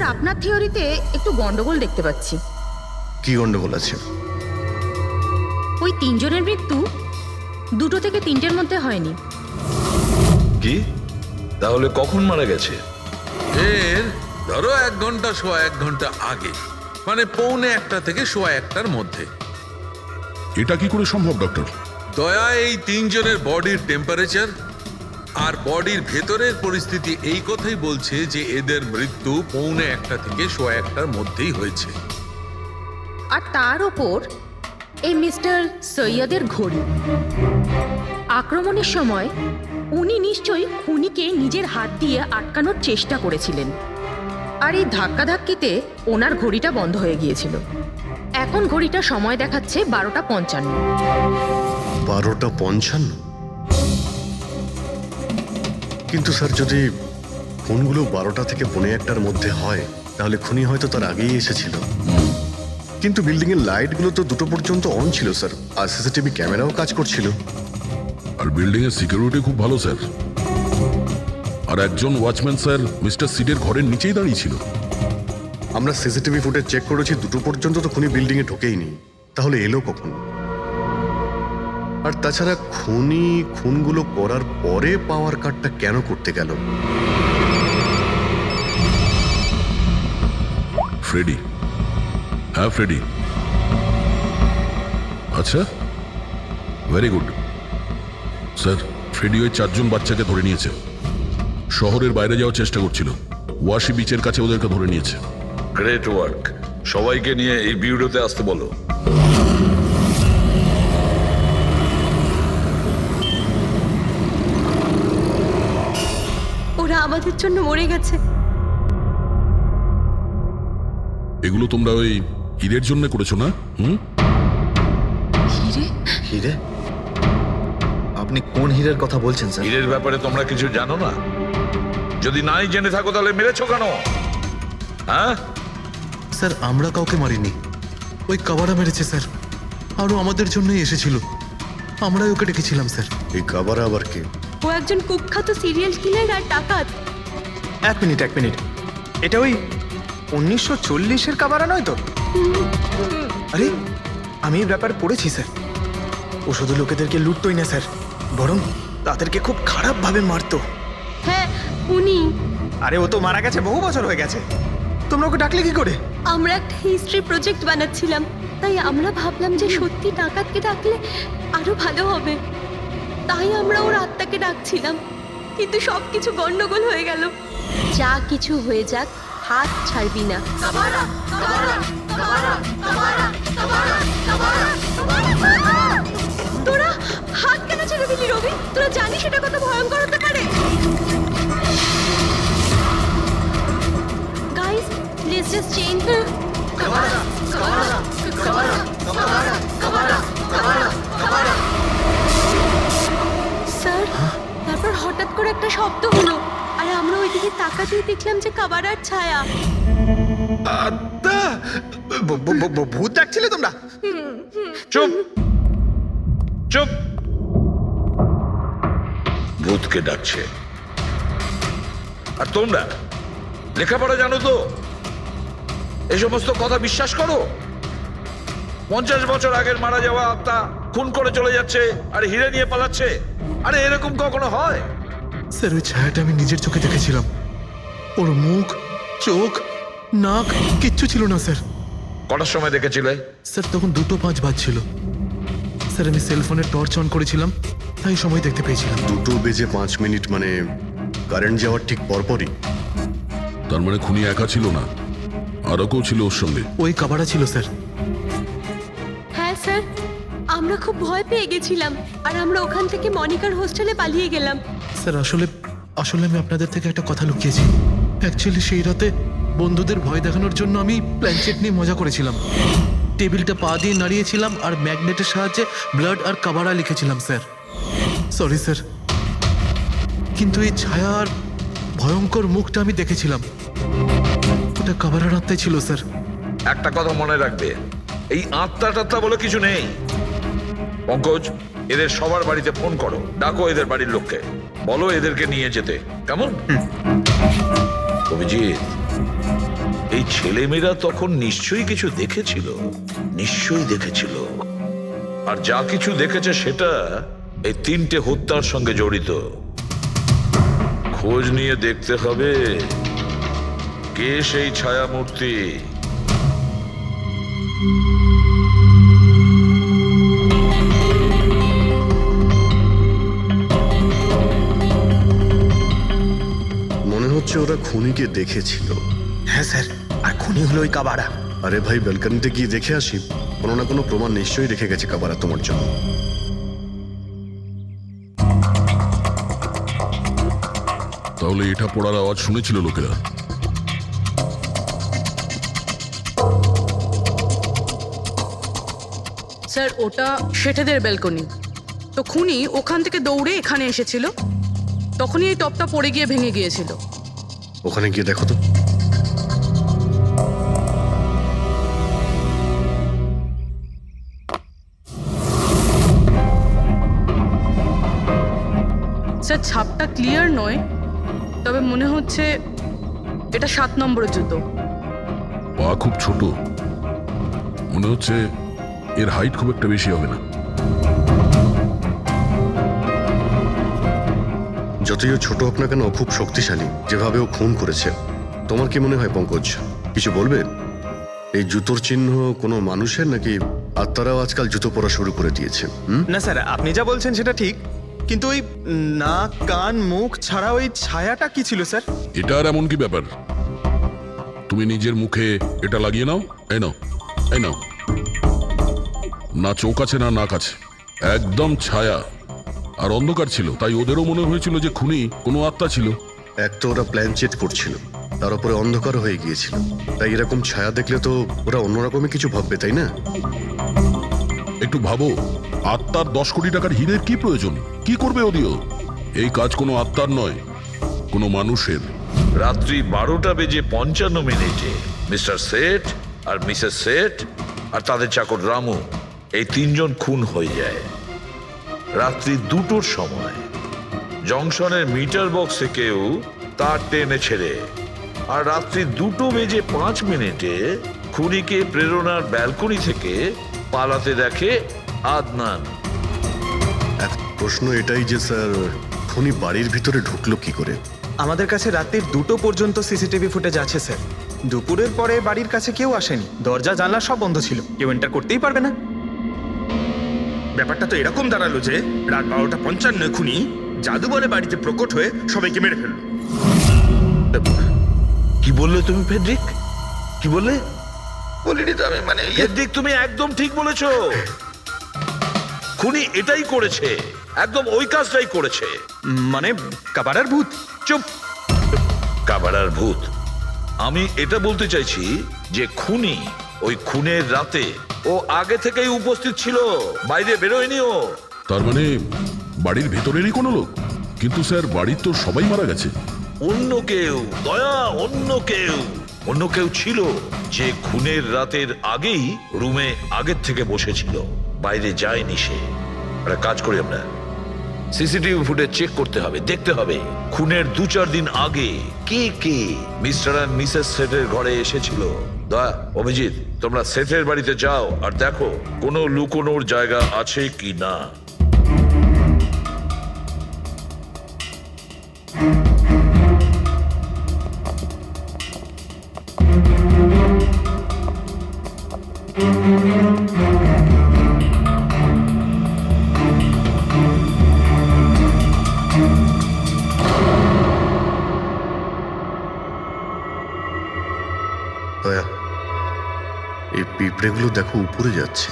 Sir আপনার থিওরিতে একটু গন্ডগোল দেখতে পাচ্ছি। কি গন্ডগোল আছে? ওই তিনজনের মৃত্যু 2টো থেকে 3টের মধ্যে হয়নি। কি? তাহলে কখন মারা গেছে? এর ধরো 1 ঘন্টা সোয়া 1 ঘন্টা আগে, মানে 1:45 থেকে সোয়া 1টার মধ্যে। এটা কি করে সম্ভব ডক্টর? দয়া, এই 3 জনের বডির টেম্পারেচার আর বডির ভেতরের পরিস্থিতি এই কথাই বলছে যে এদের মৃত্যু 1:45 থেকে সোয়া 1টার মধ্যেই হয়েছে। আর তার ওপর এই মিস্টার সৈয়দের ঘড়ি। আক্রমণের সময় উনি নিশ্চয়ই খুনিকে নিজের হাত দিয়ে আটকানোর চেষ্টা করেছিলেন, আর এই ধাক্কাধাক্কিতে ওনার ঘড়িটা বন্ধ হয়ে গিয়েছিল। এখন ঘড়িটা সময় দেখাচ্ছে 12:55। 12:55? কিন্তু স্যার, যদি ফোনগুলো 12টা থেকে 1:45টার মধ্যে হয় তাহলে খুনি হয়তো তার আগেই এসেছিল। কিন্তু বিল্ডিং এর লাইটগুলো তো 2টো পর্যন্ত অন ছিল স্যার, আর সিসিটিভি ক্যামেরাও কাজ করছিল। আর বিল্ডিং এর সিকিউরিটি খুব ভালো স্যার। আর একজন ওয়াচম্যান স্যার মিস্টার সিডের ঘরের নিচেই দাঁড়িয়ে ছিল। আমরা সিসিটিভি ফুটেজ চেক করেছি, 2টো পর্যন্ত তো খুনি বিল্ডিং এ ঢোকেইনি। তাহলে এলো কখন? আর তাছাড়া খুনি খুনগুলো করার পরে পাওয়ার কাটটা কেন করতে গেল? ফ্রেডি। হ্যাঁ ফ্রেডি। আচ্ছা, ভেরি গুড স্যার। ফ্রেডি ওই 4 জন বাচ্চাকে ধরে নিয়েছে। শহরের বাইরে যাওয়ার চেষ্টা করছিল, ওয়াশি বিচের কাছে ওদেরকে ধরে নিয়েছে। Great work. সবাইকে নিয়ে এই বিউরোতে আসতে বলো। ওরা আমাদের জন্য মরে গেছে। এগুলো তোমরা ওই হীরের জন্য করেছো না? হিরে? হিরে? আপনি কোন হীরের কথা বলছেন স্যার? হীরের ব্যাপারে তোমরা কিছু জানো না? যদি নাই জেনে থাকো তাহলে মেরেছো কেন? হ্যাঁ স্যার, আমরা কাউকে মারিনি, ওই কাবারা মেরেছে স্যার। আরও আমাদের জন্যই এসেছিল, আমরাই ওকে ডেকেছিলাম স্যার। এই কাবারা আবার কে? ও একজন কুখ্যাত সিরিয়াল কিলার আর ডাকাত। এক মিনিট, এটা ওই 1940-এর কাবারা নয় তো? আরে, আমি এই ব্যাপার পড়েছি স্যার। ও শুধু লোকেদেরকে লুটতোই না স্যার, বরং তাদেরকে খুব খারাপভাবে মারতো। হ্যাঁ, উনি। আরে, ও তো মারা গেছে, বহু বছর হয়ে গেছে। তোমরা ওকে ডাকলে কি করে? আমরা একটা হিস্ট্রি প্রজেক্ট বানাচ্ছিলাম, তাই আমরা ভাবলাম যে সত্যি ডাকাতকে ডাকলে আরো ভালো হবে। তাই আমরা ওর আত্মাকে ডাকছিলাম, কিন্তু সবকিছু গন্ডগোল হয়ে গেল। যা কিছু হয়ে যাক, হাত ছাড়বি না। তোরা হাত কেন ছেড়ে দিলি রবি? তোরা জানিস এটা কত ভয়ঙ্কর হতে পারে? Guys, let's just change. Sir, তারপর হঠাৎ করে একটা শব্দ হলো, আর আমরা ওইদিকে তাকাতেই দেখলাম যে কাবারার ছায়া। ভূত ডাকছিলে তোমরা? চুপ চুপ। ভূতকে ডাকছে। আর তোমরা লেখাপড়া জানো তো? এই সমস্ত কথা বিশ্বাস করো? 50 বছর আগের মারা যাওয়া আত্মা খুন করে চলে যাচ্ছে আর হিরে নিয়ে পালাচ্ছে। আরে এরকম কখনো হয়? স্যার, ওই ছায়াটা আমি নিজের চোখে দেখেছিলাম। ওর মুখ, চোখ, নাক কিচ্ছু ছিল না স্যার। কটার সময় দেখেছিলে? স্যার, তখন 2:05 বাজছিল স্যার। আমি সেলফোনের টর্চ অন করেছিলাম, তাই সময় দেখতে পেয়েছিলাম। 2:05 মানে কারেন্ট যাওয়ার ঠিক পরপরই। তার মানে খুনি একা ছিল না, আরও কেউ ছিল ওর সঙ্গে। ওই কাবারা ছিল স্যার। হ্যাঁ স্যার, আমরা খুব ভয় পেয়ে গেছিলাম, আর আমরা ওখান থেকে মনিকার হোস্টেলে পালিয়ে গেলাম। স্যার, আসলে আমি আপনাদের থেকে একটা কথা লুকিয়েছি। অ্যাকচুয়ালি সেই রাতে বন্ধুদের ভয় দেখানোর জন্য আমি প্ল্যানচেট নিয়ে মজা করেছিলাম। টেবিলটা পা দিয়ে নাড়িয়েছিলাম আর ম্যাগনেটের সাহায্যে ব্লাড আর কাবারা লিখেছিলাম স্যার। সরি স্যার, কিন্তু এই ছায়া আর ভয়ঙ্কর মুখটা আমি দেখেছিলাম, ওটা কাবারার আত্মাই ছিল স্যার। একটা কথা মনে রাখবে, এই আত্মা টাত্মা বলে কিছু নেই। পঙ্কজ, এদের সবার বাড়িতে ফোন করো, ডাকো এদের বাড়ির লোককে, বলো এদেরকে নিয়ে যেতে। কেমন? অভিজিৎ, এই ছেলেমেয়েরা তখন নিশ্চয়ই কিছু দেখেছিল, নিশ্চয়ই দেখেছিল। আর যা কিছু দেখেছে সেটা এই 3টে হত্যার সঙ্গে জড়িত। খোঁজ নিয়ে দেখতে হবে কে সেই ছায়ামূর্তি। মনে হচ্ছে ওরা খুনিকে দেখেছিল। হ্যাঁ স্যার, আর খুনি হলো ওই কাবারা। আরে ভাই, ব্যালকনিতে গিয়ে দেখে আসি। কোনো না কোনো প্রমাণ নিশ্চয়ই রেখে গেছে কাবারা তোমার জন্য। তাহলে এটা পড়ার আওয়াজ শুনেছিল লোকেরা। স্যার ওটা শেঠেদের ব্যালকনি। তো খুনি ওখান থেকে দৌড়ে এখানে এসেছিল, তখনই এই টপটা পড়ে গিয়ে ভেঙে গিয়েছিল। ওখানে গিয়ে দেখো তো। স্যার ছাপটা ক্লিয়ার নয়, তবে মনে হচ্ছে এটা 7 নম্বরের জুতো। পা খুব ছোট, মনে হচ্ছে এর হাইট খুব একটা বেশি হবে না। যতই ও ছোট হোক না কেন, ও খুব শক্তিশালী। যেভাবে ও খুন করেছে, তোমার কি মনে হয় পঙ্কজ? কিছু বলবে? এই জুতোর চিহ্ন কোনো মানুষের, নাকি আত্মারাও আজকাল জুতো পরা শুরু করে দিয়েছে? না স্যার, আপনি যা বলছেন সেটা ঠিক, কিন্তু ওই নাক, কান, মুখ ছাড়া ওই ছায়াটা কি ছিল স্যার? এটা আর এমন কি ব্যাপার? তুমি নিজের মুখে এটা লাগিয়ে নাও। এই নাও, এই নাও। না চোখ আছে না নাক আছে, একদম ছায়া। আর অন্ধকার ছিল, তাই ওদেরও মনে হয়েছিল যে খুনি কোনো আত্মা ছিল। এক তো ওরা প্ল্যান চেট করছিল, তার উপরে অন্ধকার হয়ে গিয়েছিল। তাই এরকম ছায়া দেখলে তো ওরা অন্যরকমই কিছু ভাববে, তাই না? একটু ভাবো, আত্মার 10 কোটি টাকার হীরের কি প্রয়োজন? কি করবে ওদিও? এই কাজ কোনো আত্মার নয়, কোনো মানুষের। রাত্রি 12:55 মিস্টার সেঠ আর মিসেস সেঠ আর তাদের চাকর রামু, এই 3 জন খুন হয়ে যায়। রাত্রি 2টোর সময় জংশনের মিটার বক্সে কেউ তার টেনে ছেড়ে, আর রাত্রি 2:05 খুনিকে প্রেরণার ব্যালকনি থেকে পালাতে দেখে আদনান। এক প্রশ্ন এটাই যে স্যার, খুনি বাড়ির ভিতরে ঢুকলো কি করে? আমাদের কাছে রাত্রির 2টো পর্যন্ত সিসিটিভি ফুটেজ আছে স্যার। দুপুরের পরে বাড়ির কাছে কেউ আসেনি, দরজা জানলা সব বন্ধ ছিল, কেউ এন্টার করতেই পারবে না। ব্যাপারটা তো এরকম দাঁড়ালো যে রাত 12:55 খুনি জাদু বলে বাড়িতে প্রকট হয়ে সবাইকে মেরে ফেললো। কি বললে তুমি ফেডরিক? কি বললে? বলিনি তো আমি, মানে ফেডরিক, তুমি একদম ঠিক বলেছো। খুনি এটাই করেছে, একদম ওই কাজটাই করেছে। মানে কাবারার ভূত? চুপ! কাবারার ভূত? আমি এটা বলতে চাইছি যে খুনি ওই খুনের রাতে ও আগে থেকেই উপস্থিত ছিল, বাইরে বেরোয়নি ও। তার মানে বাড়ির ভেতরেরই কোনো লোক? কিন্তু স্যার, বাড়ির তো সবাই মারা গেছে। অন্য কেউ, দয়া, অন্য কেউ ছিল যে খুনের রাতের আগেই রুমে আগের থেকে বসেছিল, বাইরে যায়নি সে। একটা কাজ করি আমরা, সিসিটিভি ফুটেজ চেক করতে হবে, দেখতে হবে খুনের 2-4 দিন আগে কে কে মিস্টার আর মিসেস সেটের ঘরে এসেছিল। দয়া, অভিজিৎ, তোমরা সেটের বাড়িতে যাও আর দেখো কোনো লুকোনোর জায়গা আছে কি না। দয়া, এই পিঁপড়েগুলো দেখো উপরে যাচ্ছে।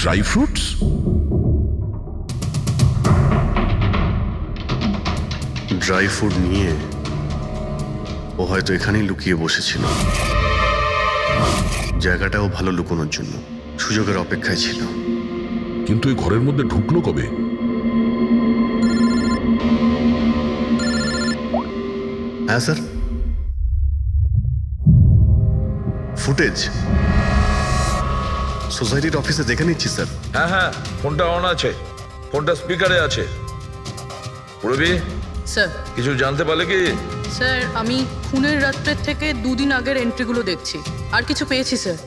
Dry fruits? ড্রাই ফ্রুট নিয়ে ও হয়তো এখানেই লুকিয়ে বসেছিল। জায়গাটাও ভালো লুকোনোর জন্য, সুযোগের অপেক্ষায় ছিল। কিন্তু এই ঘরের মধ্যে ঢুকলো কবে? হ্যাঁ স্যার, ফুটেজ সোসাইটির অফিসে দেখে নিচ্ছি স্যার। হ্যাঁ হ্যাঁ, ফোনটা অন আছে, ফোনটা স্পিকারে আছে। পূরবী, স্যার কিছু জানতে পারলে কি? স্যার আমি খুনের রাত্রের থেকে 2 দিন আগের এন্ট্রিগুলো দেখছি, আর কিছু পেয়েছি স্যার।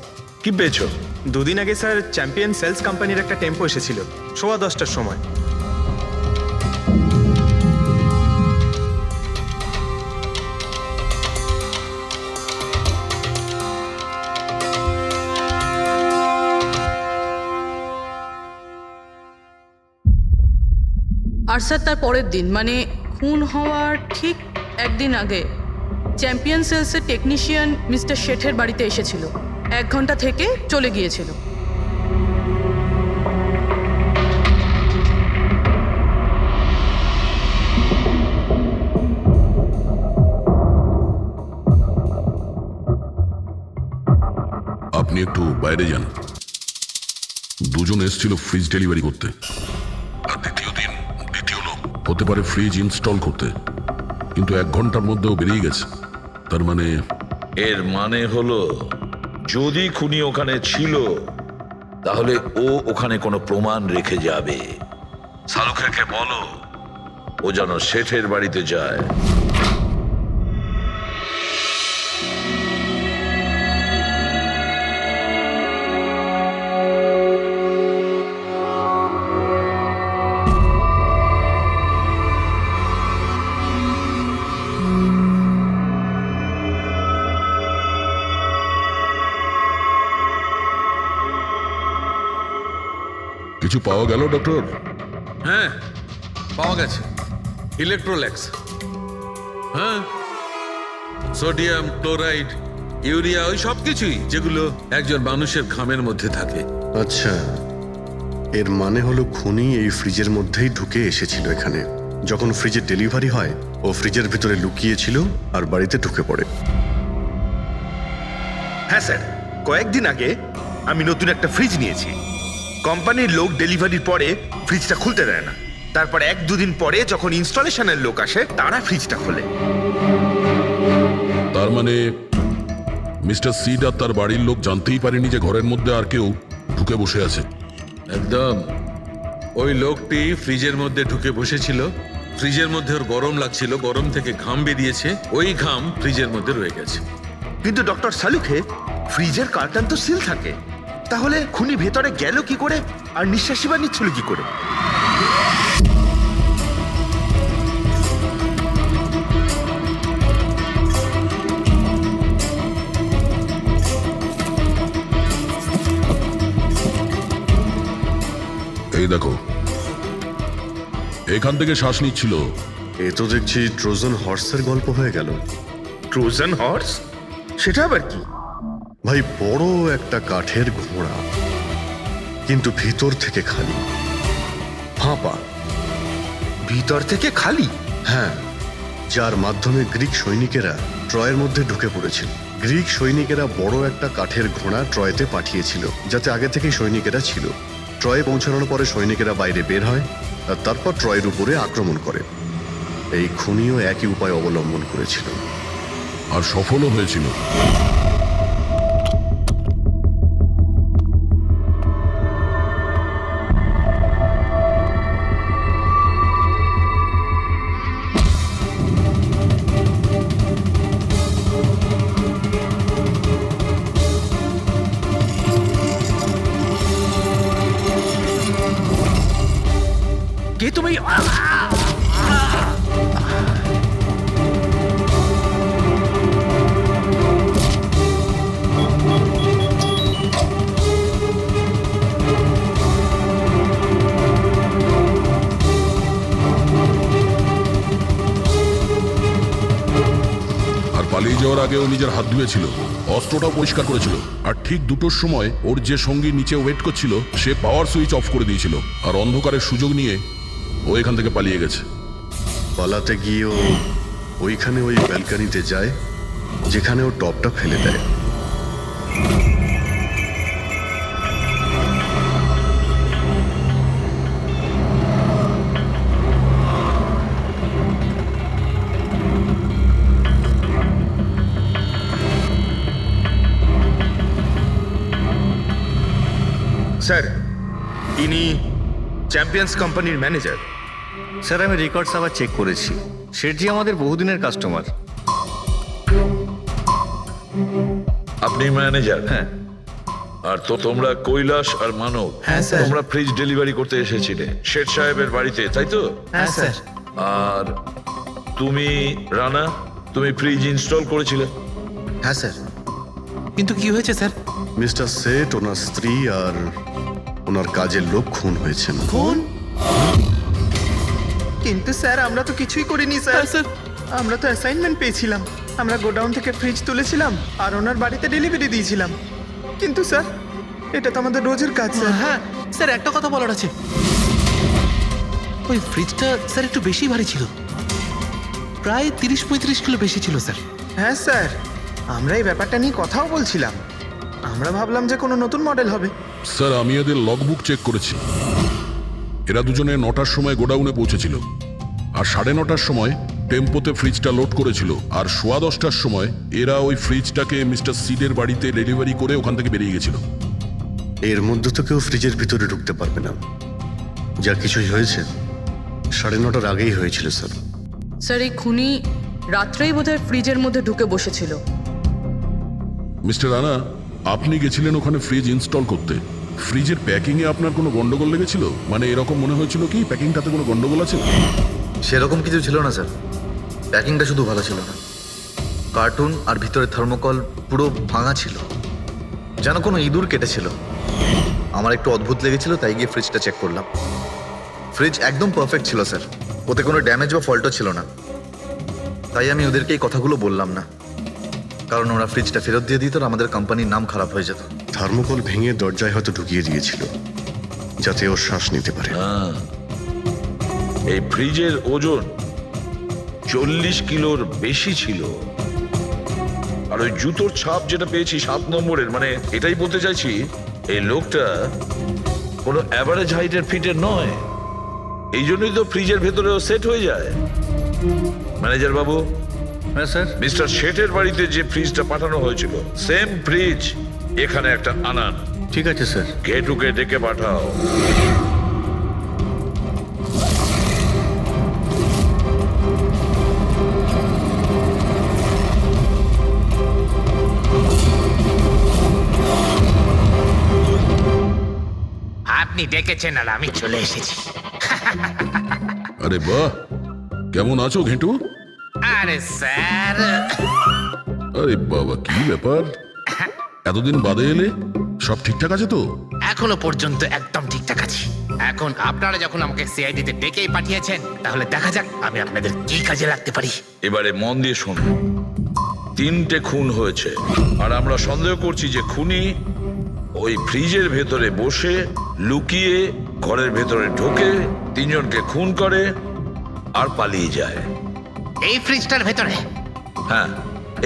কি পেয়েছো? দুদিন আগে স্যার চ্যাম্পিয়ন সেলস কোম্পানির একটা টেম্পো এসেছিল 10:15টার সময়। আর স্যার তার পরের দিন মানে খুন হওয়ার ঠিক 1 দিন আগে চ্যাম্পিয়ন সেলসের টেকনিশিয়ান মিস্টার শেঠের বাড়িতে এসেছিল, 1 ঘন্টা থেকে চলে গিয়েছিল। আপনি একটু বাইরে যান। দুজন এসেছিল ফ্রিজ ডেলিভারি করতে, আর দ্বিতীয় লোক হতে পারে ফ্রিজ ইনস্টল করতে, কিন্তু 1 ঘন্টার মধ্যেও বেরিয়ে গেছে। তার মানে এর মানে হলো যদি খুনি ওখানে ছিল তাহলে ও ওখানে কোনো প্রমাণ রেখে যাবে। শালুখাকে বলো ও যেন শেঠের বাড়িতে যায়। কিছু পাওয়া গেল ডক্টর? হ্যাঁ, পাওয়া গেছে ইলেকট্রোল্যাক্স। হ্যাঁ, সোডিয়াম ক্লোরাইড, ইউরিয়া, ওই সব কিছুই যেগুলো একজন মানুষের ঘামের মধ্যে থাকে। আচ্ছা, এর মানে হলো খুনি এই ফ্রিজের মধ্যেই ঢুকে এসেছিল এখানে। যখন ফ্রিজের ডেলিভারি হয় ও ফ্রিজের ভিতরে লুকিয়েছিল আর বাড়িতে ঢুকে পড়ে। হ্যাঁ স্যার, কয়েকদিন আগে আমি নতুন একটা ফ্রিজ নিয়েছি। কোম্পানির লোক ডেলিভারির পরে ফ্রিজটা খুলতে দেয় না। তারপর 1-2 দিন পরে যখন ইনস্টলেশনের লোক আসে তারা ফ্রিজটা খোলে। তার মানে মিস্টার সিড আর তার বাড়ির লোক জানতেই পারেনি যে ঘরের মধ্যে আর কেউ ঢুকে বসে আছে। একদম, ওই লোকটি ফ্রিজের মধ্যে ঢুকে বসেছিল, ফ্রিজের মধ্যে ওর গরম লাগছিল, গরম থেকে ঘাম বেরিয়েছে, ওই ঘাম ফ্রিজের মধ্যে রয়ে গেছে। কিন্তু ডক্টর শালুখে, ফ্রিজের কার্টন তো সিল থাকে, তাহলে খুনি ভেতরে গেল কি করে আর নিঃশ্বাসই বা নিচ্ছিল কি করে? এই দেখো, এখান থেকে শ্বাস নিচ্ছিল। এ তো দেখছি ট্রোজান হর্সের গল্প হয়ে গেল। Trojan horse? সেটা আবার কি? ভাই, বড় একটা কাঠের ঘোড়া, কিন্তু ভিতর থেকে খালি, ফাঁপা। ভিতর থেকে খালি? হ্যাঁ, যার মাধ্যমে গ্রিক সৈনিকেরা ট্রয়ের মধ্যে ঢুকে পড়েছিল। গ্রিক সৈনিকেরা বড় একটা কাঠের ঘোড়া ট্রয়েতে পাঠিয়েছিল, যাতে আগে থেকেই সৈনিকেরা ছিল। ট্রয়ে পৌঁছানোর পরে সৈনিকেরা বাইরে বের হয় আর তারপর ট্রয়ের উপরে আক্রমণ করে। এই খুনিও একই উপায় অবলম্বন করেছিল আর সফলও হয়েছিল। কে তুমি? পালিয়ে যাওয়ার আগে ও নিজের হাত ধুয়েছিল, অস্ত্রটাও পরিষ্কার করেছিল, আর ঠিক 2টোর সময় ওর যে সঙ্গী নিচে ওয়েট করছিল সে পাওয়ার সুইচ অফ করে দিয়েছিল, আর অন্ধকারের সুযোগ নিয়ে ও এখান থেকে পালিয়ে গেছে। পালাতে গিয়ে ও ওইখানে ওই ব্যালকানিতে যায় যেখানে ও টপটা ফেলে দেয়। স্যার ইনি চ্যাম্পিয়ন্স কোম্পানির ম্যানেজার। স্যার আমি রেকর্ডস আবার চেক করেছি, শেঠজি আমাদের বহুদিনের কাস্টমার। আপনি ম্যানেজার? হ্যাঁ। আর তো তোমরা কৈলাস আর মানব, হ্যাঁ, স্যার। তোমরা ফ্রিজ ডেলিভারি করতে এসেছিলে শেঠ সাহেবের বাড়িতে, তাই তো? হ্যাঁ স্যার। আর তুমি রানা, তুমি ফ্রিজ ইনস্টল করেছিলে? হ্যাঁ স্যার। কিন্তু কি হয়েছে স্যার? মিস্টার সেট, ওনার স্ত্রী আর ওনার কাজের লোক খুন হয়েছেন। কোন? কিন্তু স্যার আমরা তো কিছুই করিনি স্যার। হ্যাঁ, স্যার। আমরা তো অ্যাসাইনমেন্ট পেয়েছিলাম, আমরা গোডাউন থেকে ফ্রিজ তুলেছিলাম আর ওনার বাড়িতে ডেলিভারি দিয়েছিলাম। কিন্তু স্যার এটা তো আমাদের রোজের কাজ স্যার। হ্যাঁ স্যার, একটা কথা বলার আছে। ওই ফ্রিজটা স্যার একটু বেশি ভারী ছিল, প্রায় 30-35 কিলো বেশি ছিল স্যার। হ্যাঁ স্যার, আমরা এই ব্যাপারটা নিয়ে কথাও বলছিলাম। আমরা ভাবলাম যে কোনো নতুন মডেল হবে। স্যার আমি এদের লগবুক চেক করেছি। এরা দুজনে 9টার সময় গোডাউনে পৌঁছেছিল, আর 9:30টার সময় টেম্পোতে ফ্রিজটা লোড করেছিল, আর 10:15টার সময় এরা ওই ফ্রিজটাকে মিস্টার সিডের বাড়িতে ডেলিভারি করে ওখান থেকে বেরিয়ে গেছিল। এর মধ্যে তো কেউ ফ্রিজের ভিতরে ঢুকতে পারবে না। যা কিছুই হয়েছে 9:30টার আগেই হয়েছিল স্যার। স্যার এই খুনি রাত্রেই বোধহয় ফ্রিজের মধ্যে ঢুকে বসেছিল। মিস্টার রানা, আপনি গেছিলেন ওখানে ফ্রিজ ইনস্টল করতে। ফ্রিজের প্যাকিংয়ে আপনার কোনো গন্ডগোল লেগেছিল? মানে এরকম মনে হয়েছিল কি প্যাকিংটাতে কোনো গন্ডগোল আছে? সেরকম কিছু ছিল না স্যার, প্যাকিংটা শুধু ভালো ছিল না, কার্টুন আর ভিতরে থার্মোকল পুরো ভাঙা ছিল, যেন কোনো ইঁদুর কেটেছিল। আমার একটু অদ্ভুত লেগেছিল, তাই গিয়ে ফ্রিজটা চেক করলাম। ফ্রিজ একদম পারফেক্ট ছিল স্যার, ওতে কোনো ড্যামেজ বা ফল্টও ছিল না। তাই আমি ওদেরকে এই কথাগুলো বললাম না, কারণ ওরা ফ্রিজটা ফেরত দিয়ে দিত আর আমাদের কোম্পানির নাম খারাপ হয়ে যেত। থার্মোকল ভেঙে দরজায় হয়তো ঢুকিয়ে দিয়েছিল যাতে ও শ্বাস নিতে পারে। এই ফ্রিজের ওজন 40 কিলোর বেশি ছিল। আর ওই জুতোর ছাপ যেটা পেয়েছি 7 নম্বরের, মানে এটাই বলতে চাইছি এই লোকটা কোনো অ্যাভারেজ হাইটের ফিটের নয়। এই জন্যই তো ফ্রিজের ভেতরেও সেট হয়ে যায়। ম্যানেজার বাবু, হ্যাঁ স্যার। মিস্টার শেঠের বাড়িতে যে ফ্রিজটা পাঠানো হয়েছিল সেম ফ্রিজ এখানে একটা আনান। ঠিক আছে স্যার। ঘেটুকে ডেকে পাঠাও। আপনি ডেকেছেন আর আমি চলে এসেছি। আরে বাহ, কেমন আছো ঘেটু? আরে স্যার, আরে বাবা, কি ব্যাপার, এতদিন বাদে এলে? সব ঠিকঠাক আছে তো? এখনো পর্যন্ত একদম ঠিকঠাক আছি। এখন আপনারা যখন আমাকে সিআইডিতে ডেকেই পাঠিয়েছেন, তাহলে দেখা যাক আমি আপনাদের কি কাজে লাগতে পারি। এবারে মন দিয়ে শুনুন। 3টে খুন হয়েছে, আর আমরা সন্দেহ করছি যে খুনি ওই ফ্রিজের ভেতরে বসে লুকিয়ে ঘরের ভেতরে ঢোকে, 3 জনকে খুন করে আর পালিয়ে যায়। এই ফ্রিজটার ভেতরে? হ্যাঁ,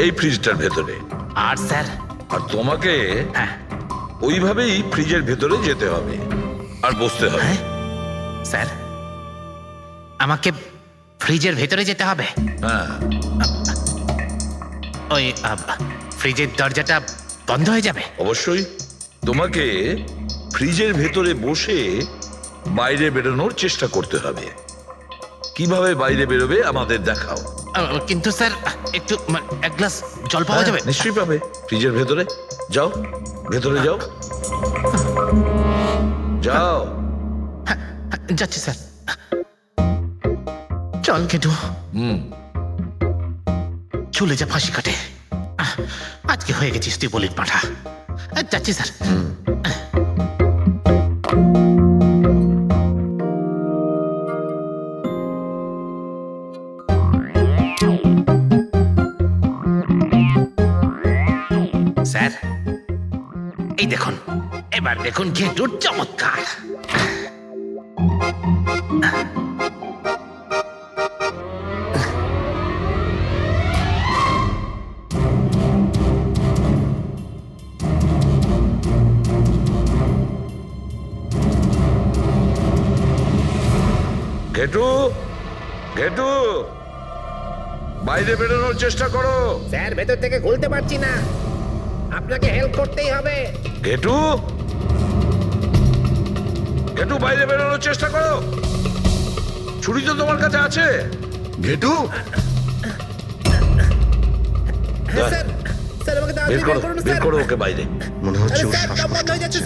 এই ফ্রিজটার ভেতরে। আর স্যার? আর তোমাকে হ্যাঁ। ওইভাবেই ফ্রিজের ভেতরে যেতে হবে আর বসতে হবে। হ্যাঁ? স্যার, আমাকে ফ্রিজের ভেতরে যেতে হবে? হ্যাঁ। ওই ফ্রিজের দরজাটা বন্ধ হয়ে যাবে? অবশ্যই। তোমাকে ফ্রিজের ভেতরে বসে বাইরে বেরোনোর চেষ্টা করতে হবে। কিভাবে বাইরে বেরোবে আমাদের দেখাও। কিন্তু স্যার একটু এক গ্লাস জল পাওয়া যাবে? নিশ্চয়ই পাবে। ফ্রিজের ভেতরে যাও, ভেতরে যাও, যাও। যাচ্ছি স্যার। চল কেটু, চলে যা ফাঁসি কাটে। আজকে হয়ে গেছিস তুই বলির পাঠা। যাচ্ছি স্যার। স্যার এই দেখুন, এবার দেখুন ঘেটুর চমৎকার। ঘেটু, ঘেটু, বাইরে বেরোনোর চেষ্টা করো। স্যার ভেতর থেকে খুলতে পারছি না, আপনাকে হেল্প করতেই হবে। ঘেটু, একটু বাইরে বেরোনোর চেষ্টা করো। ছুরি তো তোমার কাছে আছে। ঘেটু বের করো, বের করো ওকে বাইরে। মনে হচ্ছে ওর শ্বাসকষ্ট হচ্ছে।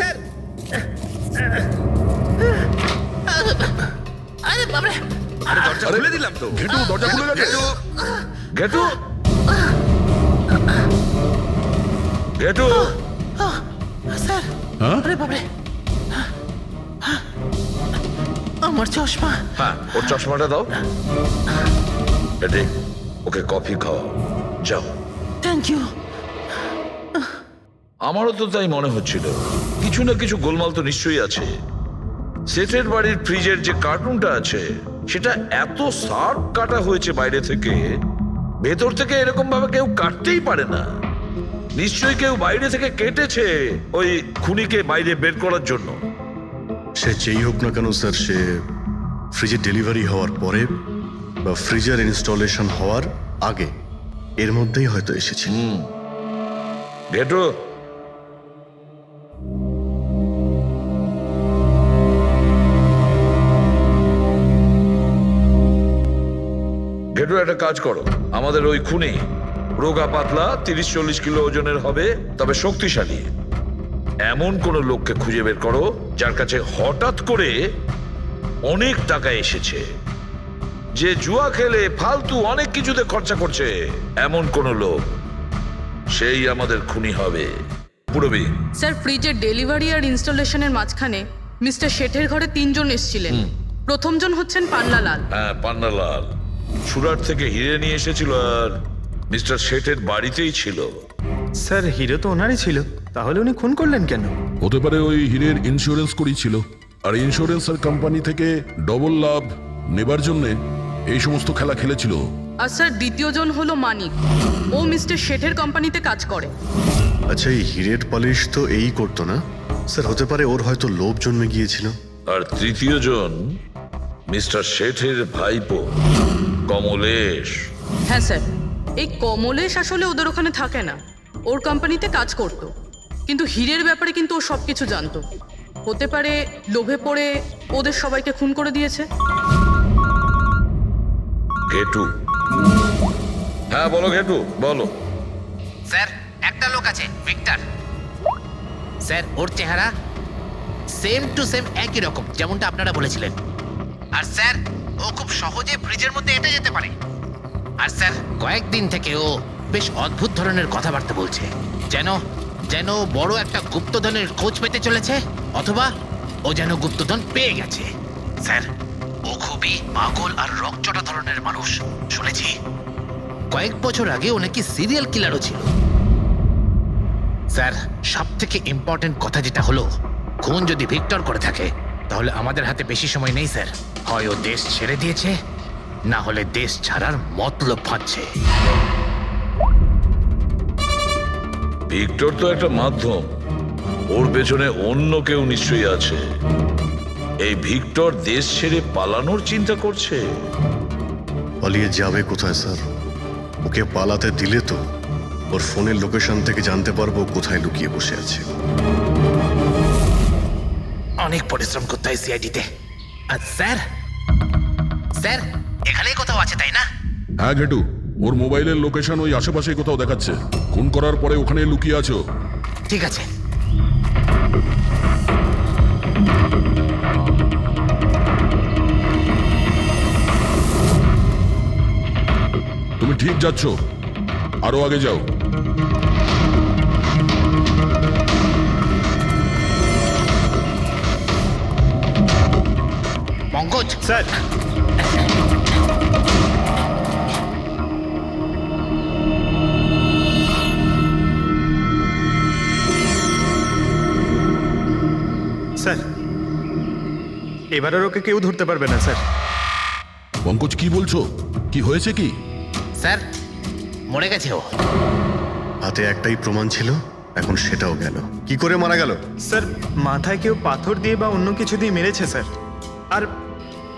আরে দরজা খুলে দিলাম তো। ঘেটু দরজা খুলে গেছে। ঘেটু, ঘেটু, হ্যাঁ আমার চশমা। হ্যাঁ ওর চশমাটা দাও। এডি, ওকে কফি খাওয়াও, যাও। Thank you. আমারও তো তাই মনে হচ্ছিল, কিছু না কিছু গোলমাল তো নিশ্চয়ই আছে। সেটের বাড়ির ফ্রিজের যে কার্টুনটা আছে সেটা এত শার্প কাটা হয়েছে বাইরে থেকে, ভেতর থেকে এরকম ভাবে কেউ কাটতেই পারে না। নিশ্চয়ই কেউ বাইরে থেকে কেটেছে ওই খুনিকে বাইরে বের করার জন্য। সে যেই হোক না কেন স্যার, সে ফ্রিজের ডেলিভারি হওয়ার পরে বা ফ্রিজার ইনস্টলেশন হওয়ার আগে এর মধ্যেই হয়তো এসেছে। ঘেটু, ঘেটু একটা কাজ করো, আমাদের ওই খুনি রোগা পাতলা 30-40 কিলো ওজনের হবে, তবে শক্তিশালী এমন কোন লোককে খুঁজে বের করো যার কাছে হঠাৎ করে অনেক টাকা এসেছে, যে জুয়া খেলে ফালতু অনেক কিছুতে খরচা করছে, এমন কোন লোক, সেই আমাদের খুনি হবে। পুরবি, স্যার ফ্রিজের ডেলিভারি আর ইনস্টলেশনের মাঝখানে মিস্টার শেঠের ঘরে 3 জন এসেছিলেন। প্রথমজন হচ্ছেন পান্নালাল। হ্যাঁ পান্নালাল সুরাট থেকে হিরে নিয়ে এসেছিল আর মিস্টার শেঠের বাড়িতেই ছিল। স্যার হিরো তো ওনারই ছিল, তাহলে উনি খুন করলেন কেন? হতে পারে ওই হীরের ইন্স্যুরেন্স করেছিল, আর ইন্স্যুরেন্সের কোম্পানি থেকে ডবল লাভ নেবার জন্য এই সমস্ত খেলা খেলেছিল। আর স্যার দ্বিতীয়জন হলো মানিক, ও মিস্টার শেঠের কোম্পানিতে কাজ করে। আচ্ছা, এই হিরের পালিশ তো এই করতো না স্যার? হতে পারে ওর হয়তো লোভ জন্মে গিয়েছিল। আর তৃতীয় জন মিস্টার শেঠের ভাইপো কমলেশ। হ্যাঁ স্যার, এই কমলেশ আসলে ওদের ওখানে থাকে না, ওর কোম্পানিতে কাজ করত, কিন্তু হীরের ব্যাপারে কিন্তু ও সবকিছু জানতো। হতে পারে লোভে পড়ে ওদের সবাইকে খুন করে দিয়েছে। ঘেটু, হ্যাঁ বলো ঘেটু, বলো। স্যার একটা লোক আছে ভিক্টর, স্যার ওর চেহারা সেম টু সেম একই রকম যেমনটা আপনারা বলেছিলেন। আর স্যার ও খুব সহজে ফ্রিজের মধ্যে এঁটে যেতে পারে। আর স্যার কয়েকদিন থেকে ও বেশ অদ্ভুত ধরনের কথাবার্তা বলছে, যেন যেন বড় একটা গুপ্তধনের খোঁজ পেতে চলেছে, অথবা ও যেন গুপ্তধন পেয়ে গেছে। স্যার ও খুবই পাগল আর রকচটা ধরনের মানুষ। শুনেছি কয়েক বছর আগে ও নাকি সিরিয়াল কিলারও ছিল। স্যার সব থেকে ইম্পর্টেন্ট কথা যেটা হলো, খুন যদি ভিক্টর করে থাকে তাহলে আমাদের হাতে বেশি সময় নেই স্যার। হয় ও দেশ ছেড়ে দিয়েছে, না হলে দেশ ছাড়ার মতলব ভাবছে। ভিক্টর তো একটা মাধ্যম, ওর পেছনে অন্য কেউ নিশ্চয়ই আছে। এই ভিক্টর দেশ ছেড়ে পালানোর চিন্তা করছে। পালিয়ে যাবে কোথায় স্যার? ওকে পালাতে দিলে তো ওর ফোনের লোকেশন থেকে জানতে পারবো কোথায় লুকিয়ে বসে আছে। অনেক পরিশ্রম করতে হয় সিআইডিতে। আর স্যার স্যার এখানেই কোথাও আছে তাই না? হ্যাঁ ঘেটু, ওর মোবাইলের লোকেশন ওই আশেপাশেই কোথাও দেখাচ্ছে। খুন করার পরে ওখানে লুকিয়ে আছো। ঠিক আছে। তুমি ঠিক যাচ্ছ, আরো আগে যাও। পঙ্কজ স্যার স্যার এবার আর ওকে কেউ ধরতে পারবে না স্যার। পঙ্কজ কি বলছো? কি হয়েছে কি? স্যার মরে গেছে ও। হাতে একটাই প্রমাণ ছিল, এখন সেটাও গেল। কি করে মারা গেল? স্যার মাথায় কেউ পাথর দিয়ে বা অন্য কিছু দিয়ে মেরেছে স্যার। আর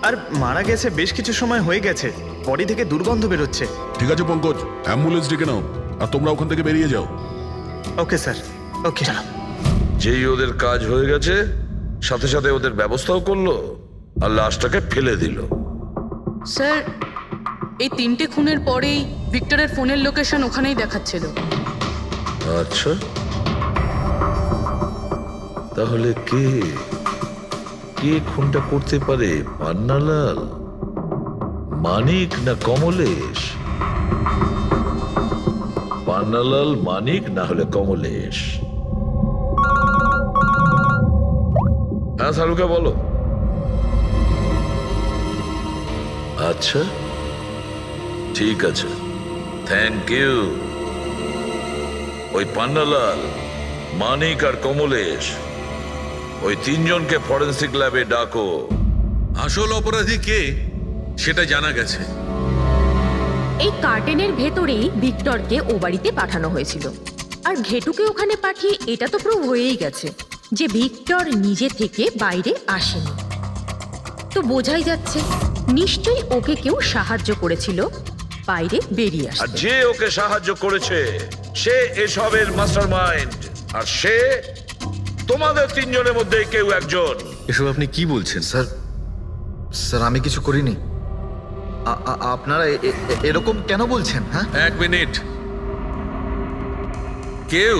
আর মারা গেছে বেশ কিছু সময় হয়ে গেছে, বডি থেকে দুর্গন্ধ বেরোচ্ছে। ঠিক আছে পঙ্কজ, অ্যাম্বুলেন্স ডেকে নাও আর তোমরা ওখান থেকে বেরিয়ে যাও। ওকে স্যার, ওকে। যেই ওদের কাজ হয়ে গেছে সাথে সাথে ওদের ব্যবস্থাও করলো আর লাশটাকে ফেলে দিল। স্যার এই 3টে খুনের পরেই ভিক্টরের ফোনের লোকেশন ওখানেই দেখাচ্ছিল। আচ্ছা, তাহলে কে কে খুনটা করতে পারে? পান্নালাল, মানিক না কমলেশ? পান্নালাল, মানিক না হলে কমলেশ। হ্যাঁ সালুকা বলো। আচ্ছা ঠিক আছে, থ্যাংক ইউ। ওই পান্নালাল, মানিক আর কমলেশ, ওই 3 জনকে ফরেন্সিক ল্যাবে ডাকো। আসল অপরাধী কে সেটা জানা গেছে। এই কার্টেনের ভেতরেই ভিক্টরকে ও বাড়িতে পাঠানো হয়েছিল, আর ঘেটুকে ওখানে পাঠিয়ে এটা তো প্রুভ হয়েই গেছে যে ভিক্টর নিজে থেকে বাইরে আসেনি। তো বোঝাই যাচ্ছে নিশ্চয়ই ওকে কেউ সাহায্য করেছিল বাইরে বেরিয়ে আর আসতে। যে ওকে সাহায্য করেছে সে এসবের মাস্টারমাইন্ড, আর সে তোমাদের 3 জনের মধ্যে কেউ একজন। এসব আপনি কি বলছেন স্যার? স্যার আমি কিছু করিনি। আপনারা এরকম কেন বলছেন? হ্যাঁ, 1 মিনিট। কেউ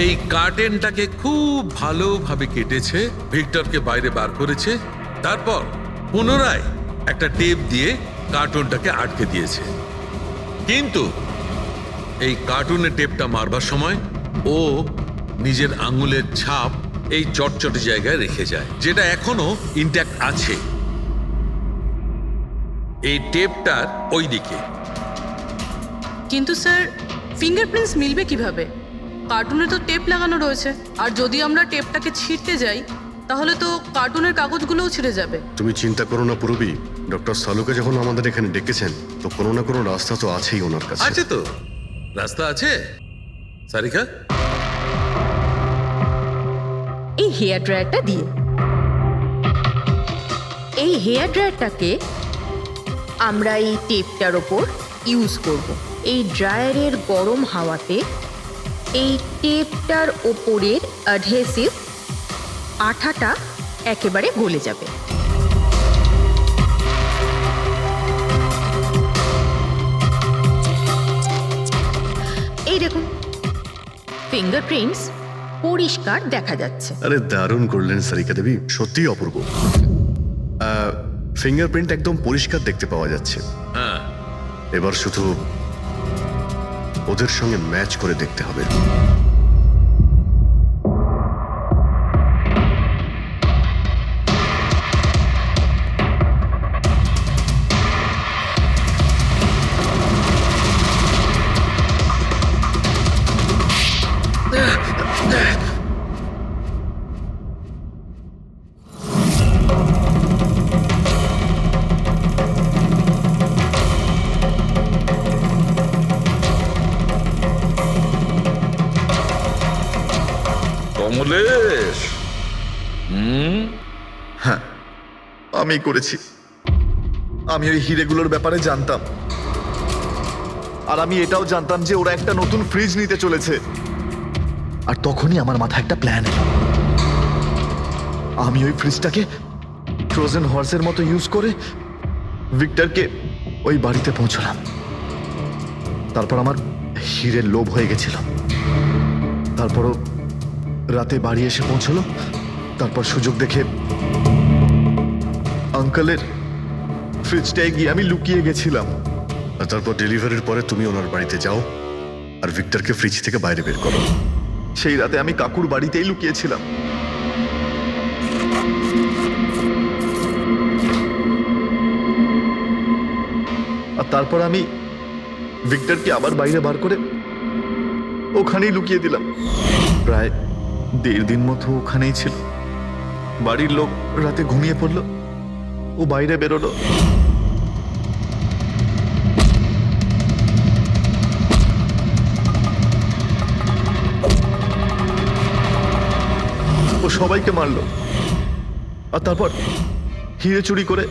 এই কার্টেনটাকে খুব ভালোভাবে কেটেছে, ভিক্টরকে বাইরে বার করেছে, তারপর পুনরায় একটা টেপ দিয়ে কার্টুনটাকে আটকে দিয়েছে। কিন্তু এই কার্টুনের টেপটা মারবার সময় ও নিজের আঙুলের ছাপ এই চটচটে জায়গায় রেখে যায়, যেটা এখনো ইনট্যাক্ট আছে। এই টেপটার ওই দিকে। কিন্তু স্যার ফিঙ্গারপ্রিন্টস মিলবে কিভাবে? কার্টুনে তো টেপ লাগানো রয়েছে, আর যদি আমরা টেপটাকে ছিঁড়তে যাই তাহলে তো কার্টুনের কাগজগুলোও ছিঁড়ে যাবে। তুমি চিন্তা করো না পুরবী, ডক্টর সালুকে যখন আমাদের এখানে ডেকেছেন তো কোনো না কোনো রাস্তা তো আছেই ওনার কাছে। আছে তো, রাস্তা আছে। সারিকা, এই হেয়ার ড্রায়ারটা দিয়ে, এই হেয়ার ড্রায়ারটাকে আমরা এই টেপটার ওপর ইউজ করব। এই ড্রায়ারের গরম হাওয়াতে এই টেপটার ওপরের অ্যাডহেসিভ আঠাটা একেবারে গলে যাবে। এই দেখুন, ফিঙ্গারপ্রিন্টস পরিষ্কার দেখা যাচ্ছে। আরে দারুণ করলেন সারিকা দেবী, সত্যিই অপূর্ব। ফিঙ্গারপ্রিন্ট একদম পরিষ্কার দেখতে পাওয়া যাচ্ছে। হ্যাঁ, এবার শুধু ওদের সঙ্গে ম্যাচ করে দেখতে হবে। কমলেশ, হ্যাঁ আমি করেছি। আমি ওই হিরেগুলোর ব্যাপারে জানতাম, আর আমি এটাও জানতাম যে ওরা একটা নতুন ফ্রিজ নিতে চলেছে। আর তখনই আমার মাথায় একটা প্ল্যান এলো। আমি ওই ফ্রিজটাকে ফ্রোজেন হর্সের মতো ইউজ করে ভিক্টরকে ওই বাড়িতে পৌঁছলাম। তারপর আমার হিরের লোভ হয়ে গেছিল। তারপরও রাতে বাড়ি এসে পৌঁছলো। তারপর সুযোগ দেখে আঙ্কেলের ফ্রিজটায় গিয়ে আমি লুকিয়ে গেছিলাম। আর তারপর ডেলিভারির পরে তুমি ওনার বাড়িতে যাও আর ভিক্টরকে ফ্রিজ থেকে বাইরে বের করো। সেই রাতে আমি কাকুর বাড়িতেই লুকিয়েছিলাম। আর তারপর আমি ভিক্টরকে আবার বাইরে বার করে ওখানেই লুকিয়ে দিলাম। প্রায় 1.5 দিন মতো ওখানেই ছিল। বাড়ির লোক রাতে ঘুমিয়ে পড়লো, ও বাইরে বেরোলো। ও সবাইকে মারলো, আর তারপর হিরে চুরি করে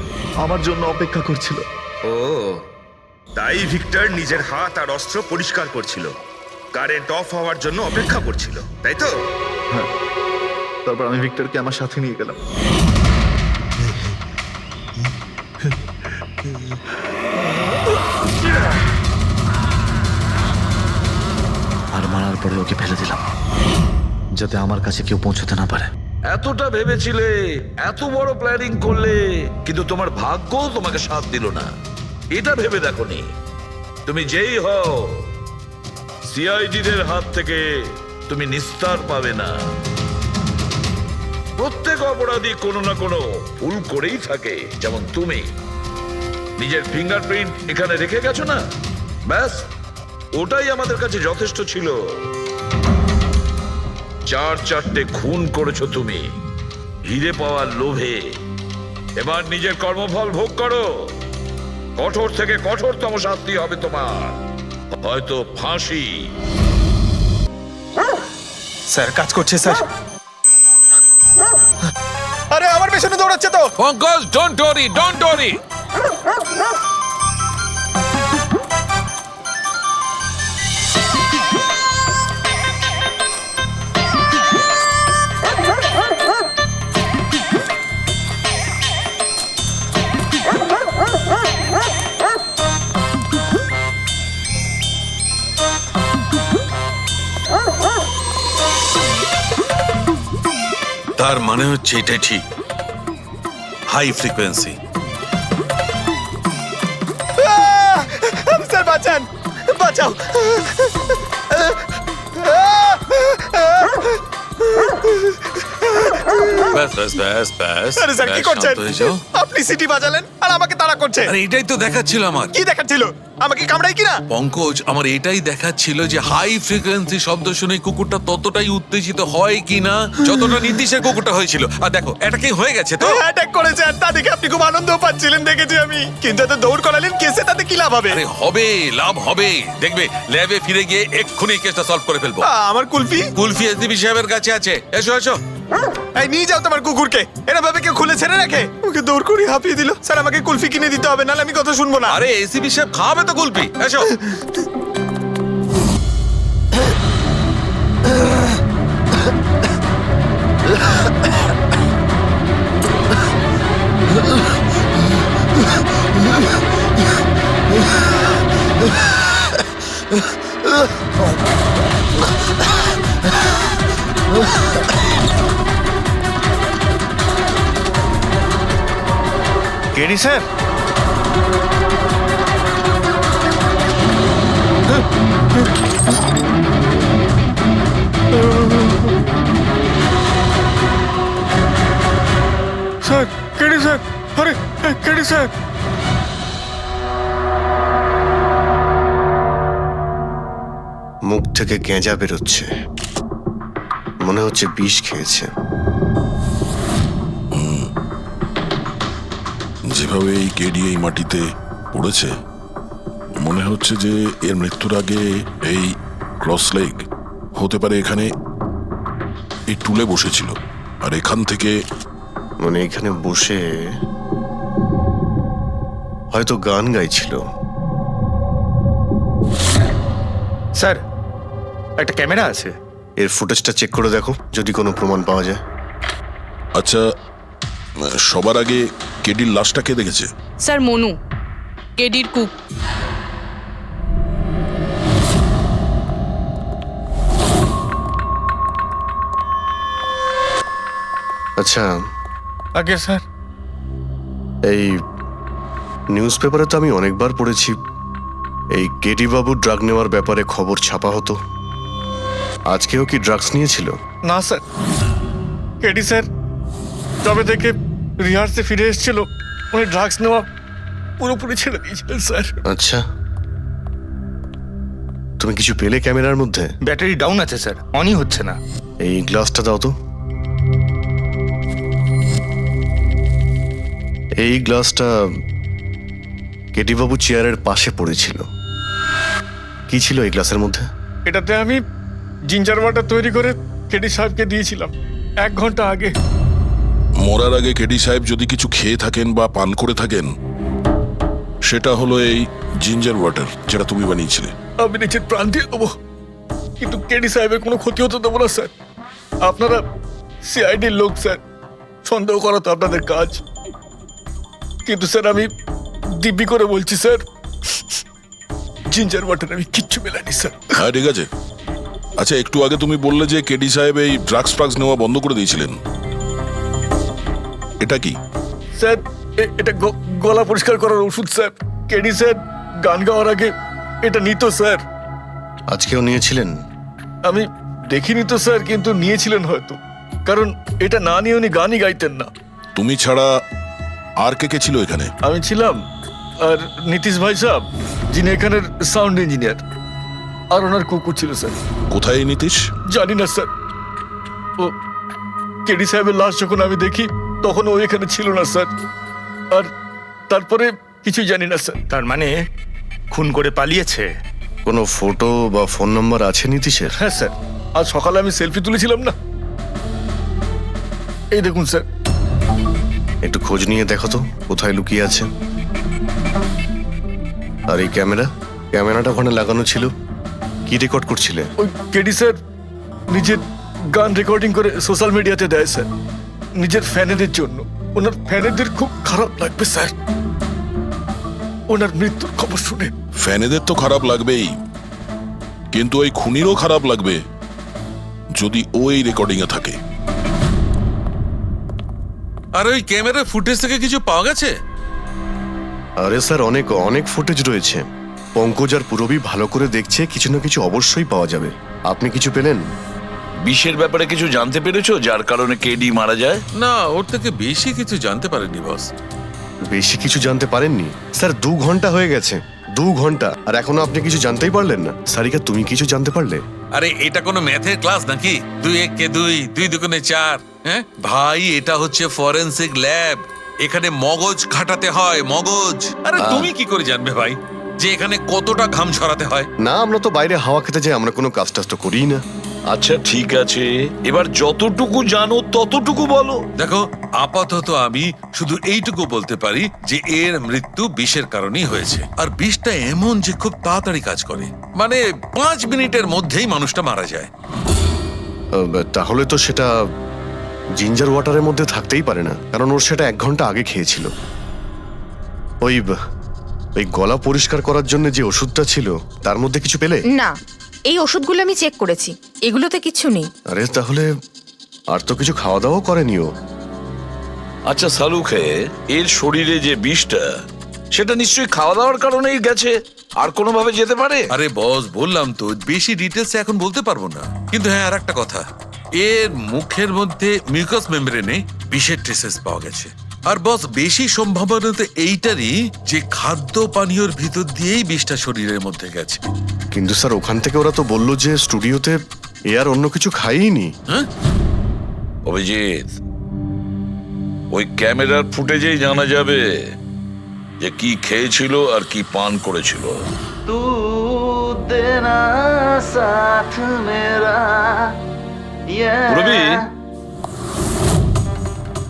আমার জন্য অপেক্ষা করছিল। ও তাই ভিক্টর নিজের হাত আর অস্ত্র পরিষ্কার করছিল, কারেন্ট অফ হওয়ার জন্য অপেক্ষা করছিল, তাই তো? হ্যাঁ, তারপর আমি ভিক্টরকে আমার সাথে নিয়ে গেলাম। আর মারার পরে ওকে ফেলে দিলাম, যাতে আমার কাছে কেউ পৌঁছতে না পারে। এতটা ভেবেছিলে, এত বড় প্ল্যানিং করলে, কিন্তু তোমার ভাগ্য তোমাকে সাথ দিল না। এটা ভেবে দেখোনি তুমি যেই হও সিআইডিদের হাত থেকে তুমি নিস্তার পাবে না। প্রত্যেক অপরাধী কোনো না কোনো ভুল করেই থাকে। যেমন তুমি নিজের ফিঙ্গারপ্রিন্ট এখানে রেখে গেছো না, ব্যাস ওটাই আমাদের কাছে যথেষ্ট ছিল। 4-4টে খুন করেছো তুমি হিরে পাওয়ার লোভে। এবার নিজের কর্মফল ভোগ করো। কঠোর থেকে কঠোরতম শাস্তি হবে তোমার, হয়তো ফাঁসি। স্যার কাজ করছে স্যার। আরে আমার পেছনে দৌড়াচ্ছে তো। Pankaj, don't worry, don't worry. তার মানে হচ্ছে এটাই ঠিক, হাই ফ্রিকোয়েন্সি। স্যার বাঁচান, বাঁচাও। ব্যাস ব্যাস ব্যাস ব্যাস। আরে স্যার কি ব্যাস, করছেন? শান্ত হয়ে যাও। আপনি সিটি বাজালেন আর আমাকে তাড়া করছেন। আরে এটাই তো দেখাচ্ছিল আমার। কি দেখাচ্ছিল? আমাকে কামড়াই কিনা? পঙ্কজ, আমার এটাই দেখাচ্ছিল যে হাই ফ্রিকোয়েন্সি শব্দ শুনে কুকুরটা ততটাই উত্তেজিত হয় কিনা যতটা নির্দিষ্ট কুকুরটা হয়েছিল। আর দেখো এটা কি হয়ে গেছে তো। অ্যাটাক করেছে আর তা দেখে আপনি খুব আনন্দ পাচ্ছিলেন দেখেছি আমি। কিন্তু এত দৌড় করালেন, কেসে তাতে কি লাভ হবে? আরে হবে, লাভ হবে। দেখবে ল্যাবে ফিরে গিয়ে এক্ষুনি কেসটা সলভ করে ফেলবো। আমার কুলফি? কুলফি এসডিপি সাহেবের কাছে আছে। এসো এসো। এই নিয়ে যাও তোমার কুকুরকে। এরা ভাবে কেউ খুলে ছেড়ে রাখে? ওকে দৌড় করে হাঁপিয়ে দিল। স্যার আমাকে কুলফি কিনে দিতে হবে, নাহলে আমি কথা শুনবো না। আরে এসিপি সাহেব খাবে তো কুলফি। এসো। KD sir? Sir KD sir? আরে কেডি স্যার? মুখ থেকে গেঁজা বেরোচ্ছে, মনে হচ্ছে বিষ খেয়েছে। যেভাবে এই কেডি এই মাটিতে পড়েছে, মনে হচ্ছে যে এর মৃত্যুর আগে এই ক্রস লেগ হতে পারে এখানে এই টুলে বসেছিল, আর এখান থেকে মানে এখানে বসে হয়তো গান গাইছিল। স্যার একটা ক্যামেরা আছে, এর ফুটেজটা চেক করে দেখো, যদি কোনো প্রমাণ পাওয়া যায়। আচ্ছা, সবার আগে কেডির লাশটা কে দেখেছে? স্যার মনু, কেডির কুক। আচ্ছা, আগে স্যার এই নিউজ পেপারে তো আমি অনেকবার পড়েছি এই কেডি বাবু ড্রাগ নেওয়ার ব্যাপারে খবর ছাপা হতো। আজকেও কি ড্রাগস নিয়েছিল? না স্যার, কেডি স্যার তবে থেকে রিহার্সে ফিরে এসেছিল, উনি ড্রাগস নেওয়া পুরোপুরি ছেড়ে দিয়েছিলেন স্যার। আচ্ছা, তুমি কিছু পেলে ক্যামেরার মধ্যে? ব্যাটারি ডাউন আছে স্যার, অনই হচ্ছে না। এই গ্লাসটা দাও তো। এই গ্লাসটা কেডি বাবু চেয়ারের পাশে পড়েছিল। কি ছিল এই গ্লাসের মধ্যে? এটাতে আমি জিঞ্জার ওয়াটার তৈরি করে কেডি সাহেবকে দিয়েছিলাম 1 ঘন্টা আগে। মরার আগে কেডি সাহেব যদি কিছু খেয়ে থাকেন বা পান করে থাকেন, সেটা হলো এই জিঞ্জার ওয়াটার, যেটা তুমি বানিয়েছিলে। আমি নিজের প্রাণ দিয়ে দেবো, কিন্তু কেডি সাহেবের কোনো ক্ষতি হতে দেবো না স্যার। আপনারা সিআইডির লোক স্যার, সন্দেহ করা তো আপনাদের কাজ, কিন্তু স্যার আমি দিব্যি করে বলছি স্যার, জিঞ্জার ওয়াটার আমি কিচ্ছু মেলাইনি স্যার। হ্যাঁ ঠিক আছে। আচ্ছা একটু আগে তুমি বললে যে কেডি সাহেব এই ড্রাগস নেওয়া বন্ধ করে দিয়েছিলেন, এটা কি? স্যার এটা গলা পরিষ্কার করার ওষুধ স্যার। কেডি স্যার গান গাওয়ার আগে এটা নিত স্যার। আজকেও নিয়েছিলেন? আমি দেখিনি তো স্যার, কিন্তু নিয়েছিলেন হয়তো, কারণ এটা না নিয়ে উনি গানই গাইতেন না। তুমি ছাড়া আর কে কে ছিল এখানে? আমি ছিলাম, আর নীতিশ ভাই সাহেব যিনি এখানের সাউন্ড ইঞ্জিনিয়ার, আর ওনার কুকুর ছিল স্যার। কোথায় এই নীতিশ? জানি না স্যার, ও কেডি সাহেবের লাশ যখন আমি দেখি তখন ও এখানে ছিল না স্যার, আর তারপরে কিছুই জানি না স্যার। তার মানে খুন করে পালিয়েছে? কোনো ফটো বা ফোন নাম্বার আছে নীতিশের? হ্যাঁ স্যার, আজ সকালে আমি সেলফি তুলেছিলাম না, এই দেখুন স্যার। একটু খোঁজ নিয়ে দেখো তো কোথায় লুকিয়ে আছে। আর এই ক্যামেরাটা ওখানে লাগানো ছিল, কি রেকর্ড করছিলে? ওই কেডি স্যার নিজের গান রেকর্ডিং করে সোশ্যাল মিডিয়াতে দেয় স্যার, নিজের ফ্যানেদের জন্য। ওনার ফ্যানেদের খুব খারাপ লাগবে স্যার ওনার মৃত্যুর খবর শুনে। ফ্যানেদের তো খারাপ লাগবেই, কিন্তু ওই খুনিরও খারাপ লাগবে যদি ও এই রেকর্ডিং এ থাকে। আর ওই ক্যামেরার ফুটেজ থেকে কিছু পাওয়া গেছে? আরে স্যার অনেক অনেক ফুটেজ রয়েছে। পঙ্কজ আর পুরবী ভালো করে দেখছে, কিছু না কিছু অবশ্যই পাওয়া যাবে। আপনি কিছু পেলেন? বিষের ব্যাপারে কিছু জানতে পেরেছো যার কারণে কেডি মারা যায়? না, ওর থেকে বেশি কিছু জানতে পারেনি বস। বেশি কিছু জানতে পারেননি স্যার? 2 ঘন্টা হয়ে গেছে, 2 ঘন্টা, আর এখনো আপনি কিছু জানতেই পারলেন না। সারিকা তুমি কিছু জানতে পারলে? আরে এটা কোনো ম্যাথের ক্লাস নাকি? 2 × 1 = 2, 2 × 2 = 4। হ্যাঁ ভাই, এটা হচ্ছে ফরেনসিক ল্যাব, এখানে মগজ খাটাতে হয়, মগজ। আরে তুমি কি করে জানবে ভাই যে এখানে কতটা ঘাম ছড়াতে হয়? না, আমরা তো বাইরে হাওয়া খেতে যাই, আমরা কোনো কাজ টাজ তো করিই না। আচ্ছা ঠিক আছে, এবার যতটুকু জানো ততটুকু বলো। দেখো, আপাতত আমি শুধু এইটুকু বলতে পারি যে এর মৃত্যু বিষের কারণেই হয়েছে। আর বিষটা এমন যে খুব তাড়াতাড়ি কাজ করে, মানে 5 মিনিটের মধ্যেই মানুষটা মারা যায়। তাহলে তো সেটা জিঞ্জার ওয়াটারের মধ্যে থাকতেই পারে না, কারণ ওর সেটা 1 ঘন্টা আগে খেয়েছিল। ওই গলা পরিষ্কার করার জন্য যে ওষুধটা ছিল তার মধ্যে কিছু পেলে? না, এই ওষুধগুলো আমি চেক করেছি, এগুলোতে কিছু নেই। আরে তাহলে আর তো কিছু খাওয়া দাওয়া করেনি ও। আচ্ছা সালুখে, এর শরীরে যে বিষটা, সেটা নিশ্চয়ই খাওয়া দাওয়ার কারণেই গেছে, আর কোনোভাবে যেতে পারে? আরে বস, বললাম তো বেশি ডিটেলস এখন বলতে পারবো না, কিন্তু হ্যাঁ আর একটা কথা, এর মুখের মধ্যে মিউকাস মেমব্রেনে বিষের ট্রেসেস পাওয়া গেছে। আর বস, বেশি সম্ভাবনা তো এইটারই যে খাদ্য পানীয়র ভিতর দিয়েই বিষটা শরীরের মধ্যে গেছে। কিন্তু স্যার ওখান থেকে ওরা তো বললো যে স্টুডিওতে এ আর অন্য কিছু খাইনি। হ্যাঁ অভিজিৎ, ওই ক্যামেরার ফুটেজেই জানা যাবে যে কি খেয়েছিল আর কি পান করেছিল। পুরবী,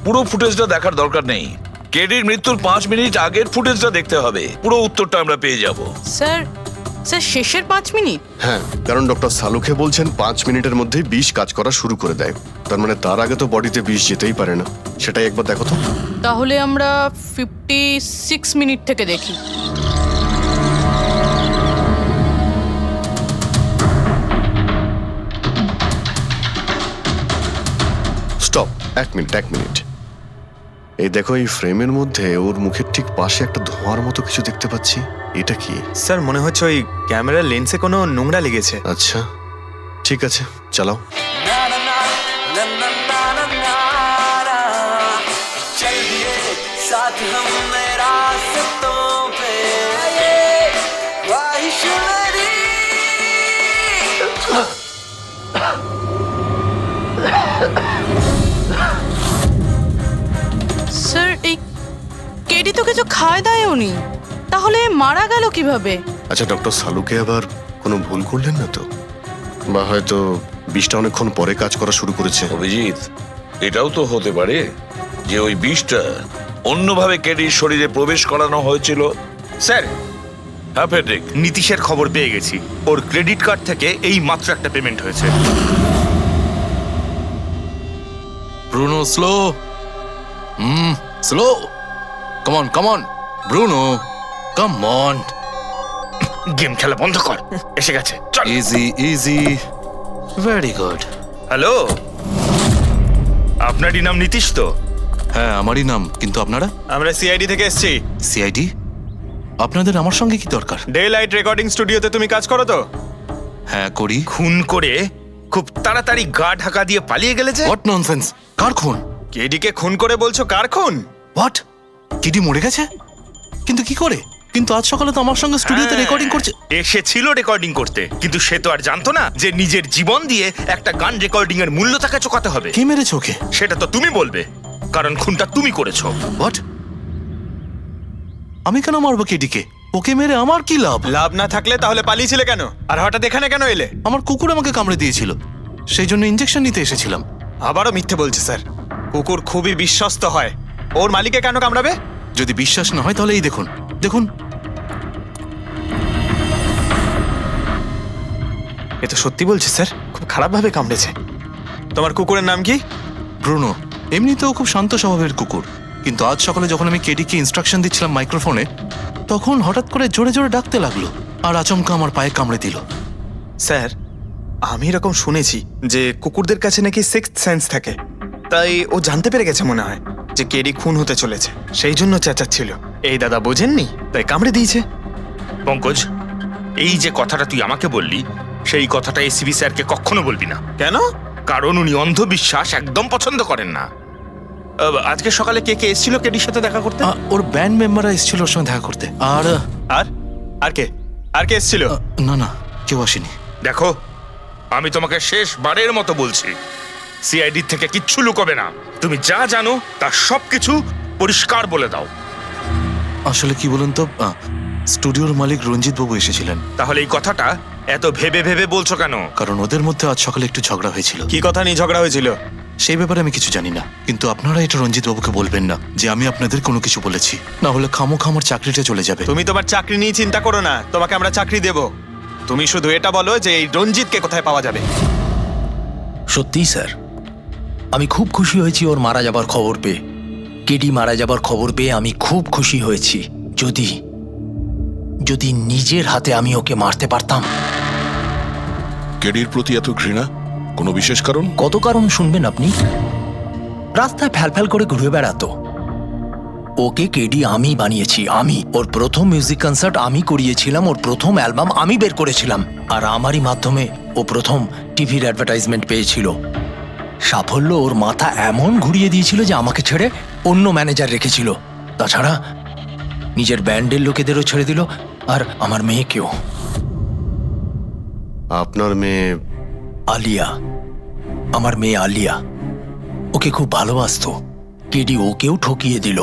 পুরো ফুটেজটা দেখার দরকার নেই, কেডির মৃত্যুর 5 মিনিট আগের ফুটেজটা দেখতে হবে, পুরো উত্তরটা আমরা পেয়ে যাব। স্যার, শেষের 5 মিনিট? হ্যাঁ, কারণ ডক্টর সালুখে বলছেন 5 মিনিটের মধ্যেই বিষ কাজ করা শুরু করে দেয়। তার মানে তার আগে তো বডিতে বিষ যেতেই পারে না। সেটাই একবার দেখো তো। তাহলে আমরা 56 মিনিট থেকে দেখি। Stop, 1 minute. এই দেখো, এই ফ্রেমের মধ্যে ওর মুখের ঠিক পাশে একটা ধোঁয়ার মতো কিছু দেখতে পাচ্ছি। এটা কি? স্যার মনে হচ্ছে ওই ক্যামেরার লেন্সে কোনো নোংরা লেগেছে। আচ্ছা ঠিক আছে, চালাও। স্যার, এই কেডি তো কিছু খায় দায় উনি, তাহলে মারা গেল কিভাবে? আচ্ছা, ডক্টর সালুকে আবার কোনো ভুল করলেন না তো? বা হয়তো বিষটা অনেকক্ষণ পরে কাজ করা শুরু করেছে। অভিজিৎ, এটাও তো হতে পারে যে ওই বিষটা অন্যভাবে কেডির শরীরে প্রবেশ করানো হয়েছিল। স্যার, হ্যাঁ ফেডরিক, নীতিশের খবর পেয়ে গেছি। ওর ক্রেডিট কার্ড থেকে এই মাত্র একটা পেমেন্ট হয়েছে। Bruno slow slow come on Bruno come on game খেলা বন্ধ কর, এসে গেছে, চল। Easy very good. হ্যালো, আপনারই নাম নীতিশ তো? হ্যাঁ আমারই নাম, কিন্তু আপনারা? আমরা সিআইডি থেকে এসেছি। সিআইডি? আপনাদের আমার সঙ্গে কি দরকার? ডে লাইট রেকর্ডিং স্টুডিওতে তুমি কাজ করো তো? হ্যাঁ করি। খুন করে খুব তাড়াতাড়ি গা ঢাকা দিয়ে পালিয়ে গেলে যে? What nonsense! কার খুন? কেডিকে খুন করে বলছো কার খুন? হোয়াট? কিডি মরে গেছে? কিন্তু কি করে? কিন্তু আজ সকালে তো আমার সঙ্গে স্টুডিওতে রেকর্ডিং করছে। এসেছিল রেকর্ডিং করতে, কিন্তু সে তো আর জানতো না যে নিজের জীবন দিয়ে একটা গান রেকর্ডিং এর মূল্য তাকে চোকাতে হবে। কে মেরেছে ওকে? সেটা তো তুমি বলবে, কারণ খুনটা তুমি করেছো। হোয়াট? আমি কেন মারবো কেডিকে? ওকে মেরে আমার কি লাভ? লাভ না থাকলে তাহলে পালিয়েছিলে কেন? আর হঠাৎ এখানে কেন এলে? আমার কুকুর আমাকে কামড়ে দিয়েছিল, সেই জন্য ইনজেকশন নিতে এসেছিলাম। আবারও মিথ্যে বলছে স্যার। কুকুর খুবই বিশ্বস্ত হয়, ওর মালিককে কেন কামড়াবে? যদি বিশ্বাস না হয় তাহলে এই দেখুন, দেখুন। এ তো সত্যি বলছে স্যার, খুব খারাপভাবে কামড়েছে। তোমার কুকুরের নাম কি? ব্রুনো। এমনিতেও খুব শান্ত স্বভাবের কুকুর, কিন্তু আজ সকালে যখন আমি কেডিকে ইনস্ট্রাকশন দিচ্ছিলাম মাইক্রোফোনে, তখন হঠাৎ করে জোরে জোরে ডাকতে লাগলো আর আচমকা আমার পায়ে কামড়ে দিল। স্যার, আমি এরকম শুনেছি যে কুকুরদের কাছে নাকি সিক্সথ সেন্স থাকে, তাই ও জানতে পেরে গেছে মনে হয় যে কেডি খুন হতে চলেছে, সেই জন্য চেঁচাচ্ছিল। এই দাদা বোঝেননি, তাই কামড়ে দিয়েছে। পঙ্কজ, এই যে কথাটা তুই আমাকে বললি, সেই কথাটা এসিবি স্যারকে কখনো বলবি না। কেন? কারণ উনি অন্ধবিশ্বাস একদম পছন্দ করেন না। আজকে সকালে কে কে এসেছিল কেডির সাথে দেখা করতে? ওর ব্যান্ড মেম্বাররা এসেছিল ওর সঙ্গে দেখা করতে। আর আর আর কে আর কে এসেছিল? না না, কেউ আসেনি। দেখো, আমি তোমাকে শেষবারের মতো বলছি, সিআইডি থেকে কিচ্ছু লুকোবে না। তুমি যা জানো তার সবকিছু পরিষ্কার বলে দাও। আসলে কি বলুন তো, স্টুডিওর মালিক রঞ্জিত বাবু এসেছিলেন। তাহলে এই কথাটা এত ভেবে ভেবে বলছো কেন? কারণ ওদের মধ্যে আজ সকালে একটু ঝগড়া হয়েছিল। কি কথা নিয়ে ঝগড়া হয়েছিল? সেই ব্যাপারে আমি কিছু জানি না, কিন্তু আপনারা এটা রঞ্জিত বাবুকে বলবেন না যে আমি আপনাদের কোনো কিছু বলেছি, না হলে খামোখা আমার চাকরিটা চলে যাবে। তুমি তোমার চাকরি নিয়ে চিন্তা করো না, তোমাকে আমরা চাকরি দেব। তুমি শুধু এটা বলো যে এই রঞ্জিতকে কোথায় পাওয়া যাবে। সত্যিই স্যার, আমি খুব খুশি হয়েছি ওর মারা যাবার খবর পেয়ে। কেডি মারা যাবার খবর পেয়ে আমি খুব খুশি হয়েছি। যদি যদি নিজের হাতে আমি ওকে মারতে পারতাম। কেডির প্রতি এত ঘৃণা, কোনো বিশেষ কারণ? কত কারণ শুনবেন আপনি? রাস্তায় ফ্যালফ্যাল করে ঘুরে বেড়াতো। ওকে কেডি আমি বানিয়েছি, আমি। ওর প্রথম মিউজিক কনসার্ট আমি করিয়েছিলাম, ওর প্রথম অ্যালবাম আমি বের করেছিলাম, আর আমারই মাধ্যমে ও প্রথম টিভির অ্যাডভার্টাইজমেন্ট পেয়েছিল। সাফল্য ওর মাথা এমন ঘুরিয়ে দিয়েছিল যে আমাকে ছেড়ে অন্য ম্যানেজার রেখেছিল। তাছাড়া নিজের ব্যান্ডের লোকেদেরও ছেড়ে দিল, আর আমার মেয়েকেও। আপনার মেয়ে? আলিয়া, আমার মেয়ে আলিয়া। ওকে খুব ভালোবাসতো, কেডি ওকেও ঠকিয়ে দিল।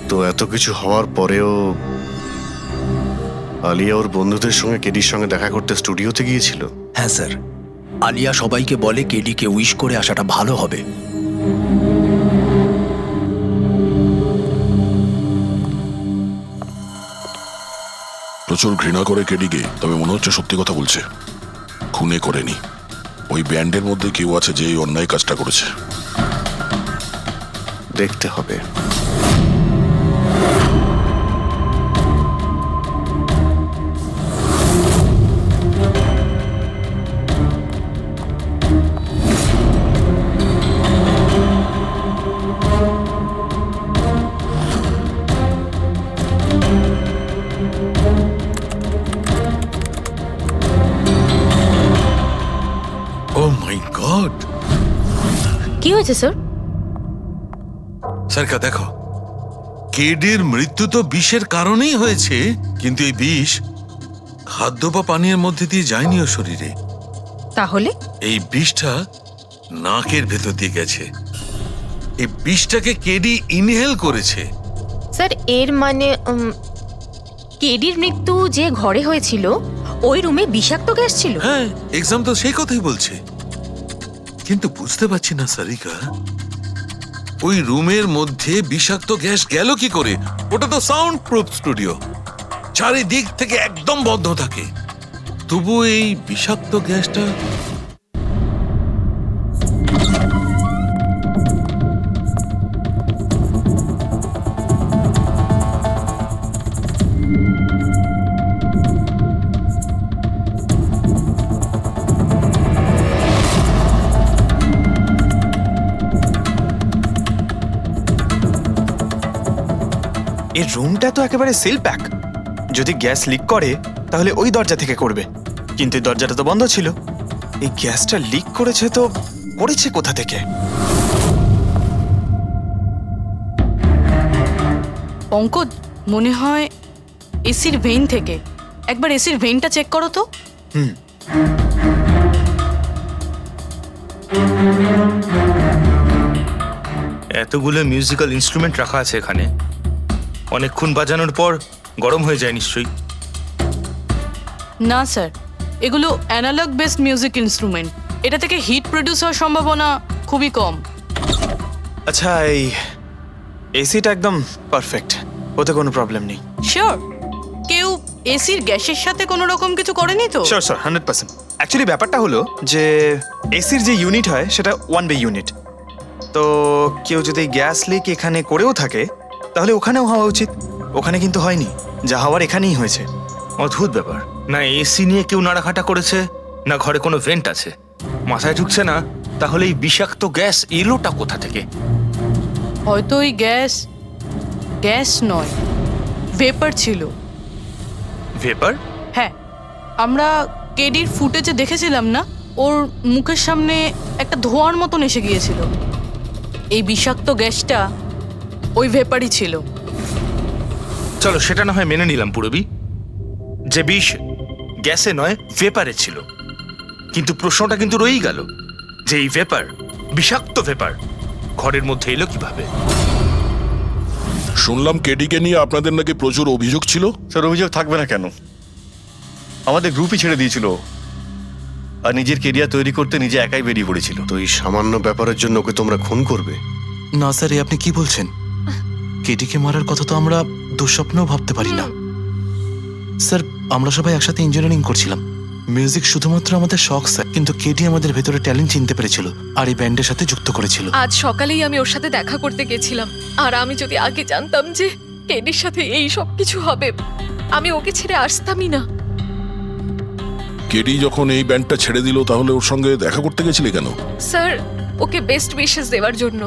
তো এত কিছু হওয়ার পরেও আলিয়া ওর বন্ধুদের সঙ্গে কেডির সঙ্গে দেখা করতে স্টুডিওতে গিয়েছিল? হ্যাঁ স্যার, আলিয়া সবাইকে বলে কেডিকে উইশ করে আসাটা ভালো হবে। প্রচুর ঘৃণা করে কেডিকে, তবে মনে হচ্ছে সত্যি কথা বলছে। খুনে করেনি, ওই ব্যান্ডের মধ্যে কেউ আছে যে এই অন্যায় কাজটা করেছে। দেখতে হবে। ও মাই গড! কি হয়েছে স্যার? স্যারকা দেখো, কেডির মৃত্যু তো বিষের কারণেই হয়েছে, কিন্তু এই বিষ খাদ্য বা পানীয়ের মধ্যে দিয়ে যায়নি ও শরীরে। তাহলে এই বিষটা নাকের ভেতর দিয়ে গেছে। এই বিষটাকে কেডি ইনহেল করেছে। স্যার, এর মানে কেডির মৃত্যু যে ঘরে হয়েছিল ওই রুমে বিষাক্ত গ্যাস ছিল? হ্যাঁ, এক্সাম তো সেই কথাই বলছে, কিন্তু বুঝতে পারছি না সারিকা, ওই রুমের মধ্যে বিষাক্ত গ্যাস গেল কি করে? ওটা তো সাউন্ড প্রুফ স্টুডিও, চারিদিক থেকে একদম বন্ধ থাকে, তবু এই বিষাক্ত গ্যাসটা এর রুমটা তো একেবারে সিল প্যাক। যদি গ্যাস লিক করে তাহলে ওই দরজা থেকে করবে, কিন্তু এই দরজাটা তো বন্ধ ছিল। এই গ্যাসটা লিক করেছে তো করেছে কোথা থেকে? পঙ্কজ, মনে হয় এসির ভেইন থেকে। একবার এসির ভেইনটা চেক করো তো। এতগুলো মিউজিক্যাল ইনস্ট্রুমেন্ট রাখা আছে এখানে, অনেকক্ষণ বাজানোর পর গরম হয়ে যায় নিশ্চয়ই। না স্যার, এগুলো অ্যানালগ বেসড মিউজিক ইনস্ট্রুমেন্ট। এটা থেকে হিট প্রডিউস হওয়ার সম্ভাবনা খুবই কম। আচ্ছা, এই এসিটা একদম পারফেক্ট, ওতে কোনো প্রবলেম নেই? শিওর? কেউ এসির গ্যাসের সাথে কোনো রকম কিছু করেনি তো? Sure sir, 100%। অ্যাকচুয়ালি ব্যাপারটা হলো যে এসির যে ইউনিট হয় সেটা 1 ওয়ে ইউনিট। তো কেউ যদি গ্যাস লিক এখানে করেও থাকে তাহলে ওখানেও হওয়া উচিত। ওখানে কিন্তু হয়নি, যা হওয়ার এখানেই হয়েছে। অদ্ভুত ব্যাপার, না এসি নিয়ে কেউ নাড়াঘাটা করেছে, না ঘরে কোনো ভেন্ট আছে, মাথায় ঢুকছে না। তাহলে এই বিষাক্ত গ্যাস এলোটা কোথা থেকে? হয়তো ওই গ্যাস নয়, ভেপার ছিল। ভেপার? হ্যাঁ, আমরা কেডির ফুটেজে দেখেছিলাম না, ওর মুখের সামনে একটা ধোঁয়ার মতন এসে গিয়েছিল। এই বিষাক্ত গ্যাসটা ওই ভেপারই ছিল। চলো সেটা না হয় মেনে নিলাম পুরবি, যে বিষ গ্যাসে নয় ভেপারে ছিল। কিন্তু প্রশ্নটা কিন্তু রয়েই গেল যে এই ভেপার, বিষাক্ত ভেপার ঘরের মধ্যে এলো কিভাবে? শুনলাম কেডিকে নিয়ে আপনাদের নাকি প্রচুর অভিযোগ ছিল। স্যার অভিযোগ থাকবে না কেন? আমাদের গ্রুপই ছেড়ে দিয়েছিল, আর নিজের কেরিয়ার তৈরি করতে নিজে একাই বেরিয়ে পড়েছিল। তো এই সামান্য ব্যাপারের জন্য ওকে তোমরা খুন করবে? না স্যার, আপনি কি বলছেন? কেটিকে মারার কথা তো আমরা দুঃস্বপ্নেও ভাবতে পারি না। স্যার, আমরা সবাই একসাথে ইঞ্জিনিয়ারিং করছিলাম। মিউজিক শুধুমাত্র আমাদের শখ স্যার, কিন্তু কেটি আমাদের ভেতরে ট্যালেন্ট চিনতে পেরেছিল আর এই ব্যান্ডের সাথে যুক্ত করেছিল। আজ সকালেই আমি ওর সাথে দেখা করতে গেছিলাম, আর আমি যদি আগে জানতাম যে কেডির সাথে এই সব কিছু হবে, আমি ওকে ছেড়ে আসতামই না। কেডি যখন এই ব্যান্ডটা ছেড়ে দিল তাহলে ওর সঙ্গে দেখা করতে গেছিলে কেন? স্যার, ওকে বেস্ট উইশেস দেওয়ার জন্য।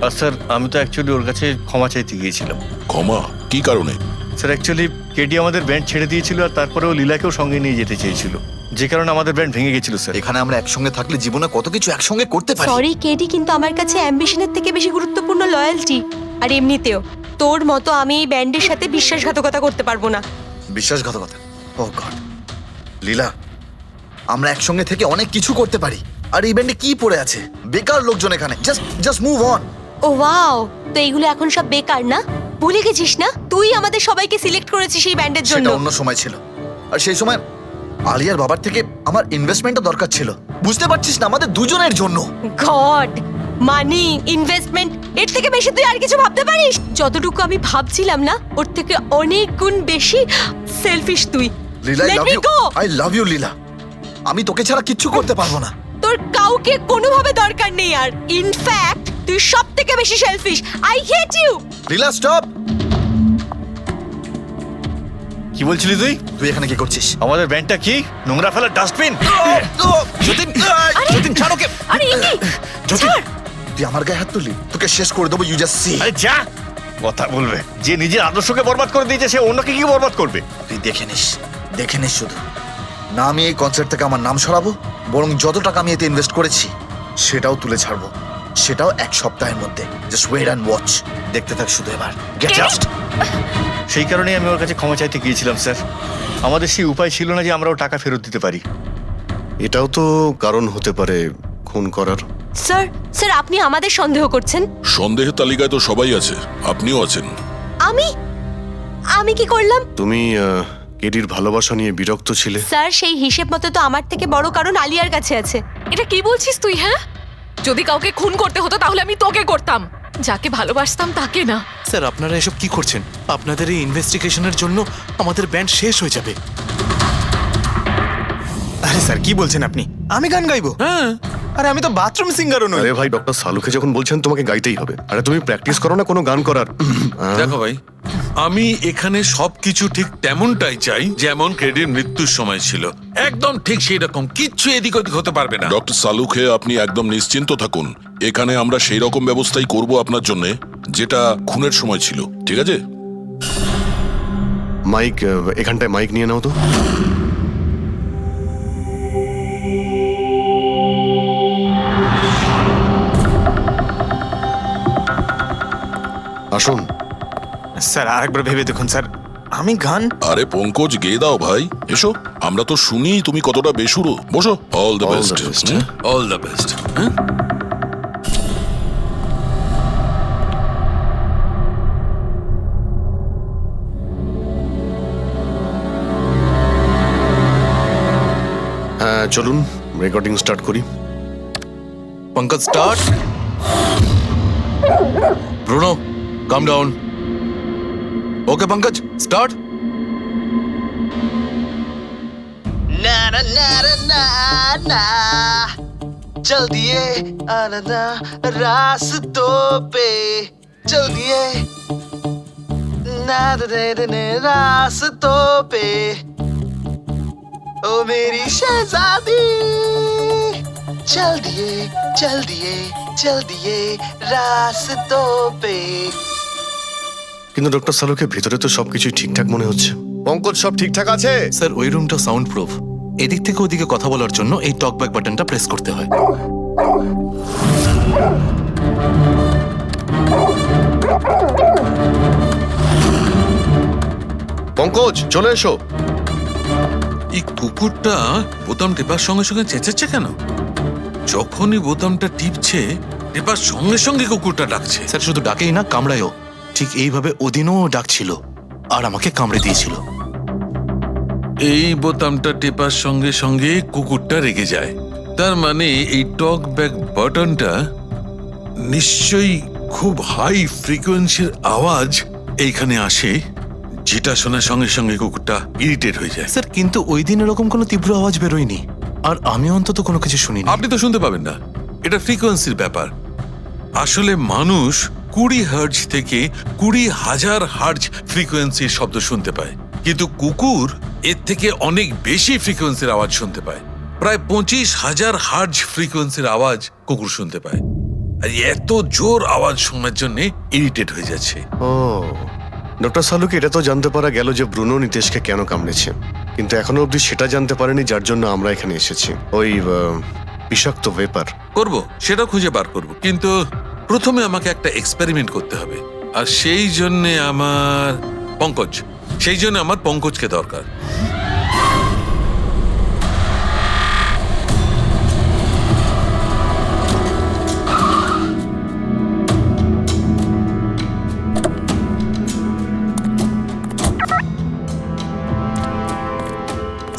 আর স্যার আমি তো অ্যাকচুয়ালি ওর কাছে ক্ষমা চাইতে গিয়েছিলাম। ক্ষমা? কি কারণে? স্যার অ্যাকচুয়ালি কেডি আমাদের ব্যান্ড ছেড়ে দিয়েছিল, আর তারপরেও লীলাকেও সঙ্গে নিয়ে যেতে চেয়েছিল, যে কারণে আমাদের ব্যান্ড ভেঙে গেছিল স্যার। এখানে আমরা একসঙ্গে থাকলে জীবনে কত কিছু একসঙ্গে করতে পারি। সরি কেডি, কিন্তু আমার কাছে অ্যাম্বিশনের থেকে বেশি গুরুত্বপূর্ণ লয়্যালটি। আর এমনিতেও তোর মতো আমি এই ব্যান্ডের সাথে বিশ্বাসঘাতকতা করতে পারবো না। বিশ্বাসঘাতকতা? ও গড, লীলা, আমরা একসঙ্গে থেকে অনেক কিছু করতে পারি। আর এই ব্যান্ডে কি পড়ে আছে? বেকার লোকজন এখানে। Just move on. ও ওয়াও, তো এইগুলো এখন সব বেকার না? ভুলে গেছিস না তুই আমাদের সবাইকে সিলেক্ট করেছিস এই ব্যান্ডের জন্য? সেটা অন্য সময় ছিল, আর সেই সময় আলিয়ার বাবার থেকে আমার ইনভেস্টমেন্টও দরকার ছিল। বুঝতে পারছিস না, আমাদের দুজনের জন্য। গড, মানি, ইনভেস্টমেন্ট, এর থেকে বেশি তুই আর কিছু ভাবতে পারিস? যতটুকু আমি ভাবছিলাম না, ওর থেকে অনেক গুণ বেশি সেলফিশ তুই। Leela, Let me go! I love you Leela. আমি তোকে ছাড়া কিচ্ছু করতে পারবো না। তোর কাউকে কোনোভাবে দরকার নেই আর। ইনফ্যাক্ট তুই সব থেকে বেশি selfish. I hate you. Leela stop. কি বলছিলি তুই? তুই এখানে কি করছিস? আমাদের ব্যান্ডটা কি নোংরা ফেলার ডাস্টবিন? যতীন, যতীন ছাড় ওকে। আরে এ কি? যতীন, তুই আমার গায়ে হাত তুললি, তোকে শেষ করে দেবো। You just see. আরে যা, কথা বলবে। যে নিজের আদর্শকে বরবাদ করে দিয়েছে সে অন্যকে কি বরবাদ করবে? তুই দেখে নিস শুধু। না আমি এই কনসার্ট থেকে আমার নাম সরাবো, বরং যত টাকা আমি এতে ইনভেস্ট করেছি সেটাও তুলে ছাড়বো, সেটাও 1 সপ্তাহের মধ্যে। Just wait and watch. দেখতে থাক শুধু এবার। Get out. সেই কারণেই আমি ওর কাছে ক্ষমা চাইতে গিয়েছিলাম স্যার। আমাদের সেই উপায় ছিল না যে আমরা ওর টাকা ফেরত দিতে পারি। এটাও তো কারণ হতে পারে খুন করার। স্যার আপনি আমাদের সন্দেহ করছেন? সন্দেহের তালিকায় তো সবাই আছে, আপনিও আছেন। আমি কি করলাম? তুমি কেডির ভালোবাসা নিয়ে বিরক্ত ছিলে। স্যার, সেই হিসেব মতো তো আমার থেকে বড় কারণ আলিয়ার কাছে আছে। এটা কি বলছিস তুই? হ্যাঁ, যদি কাউকে খুন করতে হতো তাহলে আমি তোকে করতাম, যাকে ভালোবাসতাম তাকে না। স্যার, আপনারা এসব কি করছেন? আপনাদের এই ইনভেস্টিগেশনের জন্য আমাদের ব্যান্ড শেষ হয়ে যাবে। আরে স্যার কি বলছেন আপনি? আমি গান গাইবো? হ্যাঁ। আরে আমি তো বাথরুম সিঙ্গারও নই। আরে ভাই, ডক্টর সালুকে যখন বলছেন তোমাকে গাইতেই হবে। আরে তুমি প্র্যাকটিস করো না কোনো গান করার? দেখো ভাই, আমি এখানে সবকিছু ঠিক তেমনটাই চাই যেমন কেডির মৃত্যুর সময় ছিল। একদম ঠিক সেই রকম, কিচ্ছু এদিক ওদিক হতে পারবে না। ডক্টর সালুকে আপনি একদম নিশ্চিন্ত থাকুন। এখানে আমরা সেই রকম ব্যবস্থাই করব আপনার জন্য যেটা খুনের সময় ছিল, ঠিক আছে? মাইক এখানটায় মাইক নিয়ে নাও তো। আসুন। স্যার আরেকবার ভেবে দেখুন স্যার, আমি গান আরে পঙ্কজ, গেয়ে দাও ভাই, এসো। আমরা তো শুনি তুমি কতটা বেসুরো। বসো। All the All best. the best. All the best. হ্যাঁ চলুন রেকর্ডিং স্টার্ট করি। Pankaj start. Bruno come down. Okay Pankaj start. ना ना ना ना ना चल दिए आना रास्तों पे चल दिए ना दे रास्तों पे ओ मेरी शहजादी चल दिए रास्तों पे। কিন্তু ডক্টর সালুকে ভিতরে তো সবকিছুই ঠিকঠাক মনে হচ্ছে। পঙ্কজ সব ঠিকঠাক আছে? স্যার ওই রুমটা সাউন্ড প্রুফ। এদিক থেকে ওদিকে কথা বলার জন্য এই টক ব্যাক বাটনটা প্রেস করতে হয়। পঙ্কজ চলে এসো। এই কুকুরটা বোতাম টেপার সঙ্গে সঙ্গে চেঁচাচ্ছে কেন? যখনই বোতামটা টিপছে টেপার সঙ্গে সঙ্গে কুকুরটা ডাকছে। স্যার শুধু ডাকেই না, কামড়ায়ও। ঠিক এইভাবে ওদিনও ডাকছিল আর আমাকে কামড়ে দিয়েছিল। এই বোতামটা টেপার সঙ্গে সঙ্গে কুকুরটা রেগে যায়। তার মানে এই টক ব্যাক বাটনটা নিশ্চয়ই খুব হাই ফ্রিকোয়েন্সির আওয়াজ এইখানে আসে, যেটা শোনার সঙ্গে সঙ্গে কুকুরটা ইরিটেট হয়ে যায়। স্যার কিন্তু ওই দিন এরকম কোনো তীব্র আওয়াজ বেরোয়নি, আর আমি অন্তত কোনো কিছু শুনিনি। আপনি তো শুনতে পাবেন না, এটা ফ্রিকোয়েন্সির ব্যাপার। আসলে মানুষ 20 হার্জ থেকে 20,000 হার্জ ফ্রিকোয়েন্সির শব্দ শুনতে পায়, কিন্তু কুকুর এর থেকে অনেক বেশি ফ্রিকোয়েন্সির আওয়াজ শুনতে পায়। প্রায় 25,000 হার্জ ফ্রিকোয়েন্সির আওয়াজ কুকুর শুনতে পায়। আর এত জোর আওয়াজ শোনার জন্য ইরিটেট হয়ে যাচ্ছে। ও ডক্টর সালুকে এটা তো জানতে পারা গেল যে ব্রুনো নিতেশকে কেন কামড়েছে, কিন্তু এখনো অবধি সেটা জানতে পারেনি যার জন্য আমরা এখানে এসেছি। ওই বিষাক্ত ভেপার করব, সেটা খুঁজে বার করব, কিন্তু প্রথমে আমাকে একটা এক্সপেরিমেন্ট করতে হবে। আর সেই জন্য আমার পঙ্কজকে দরকার।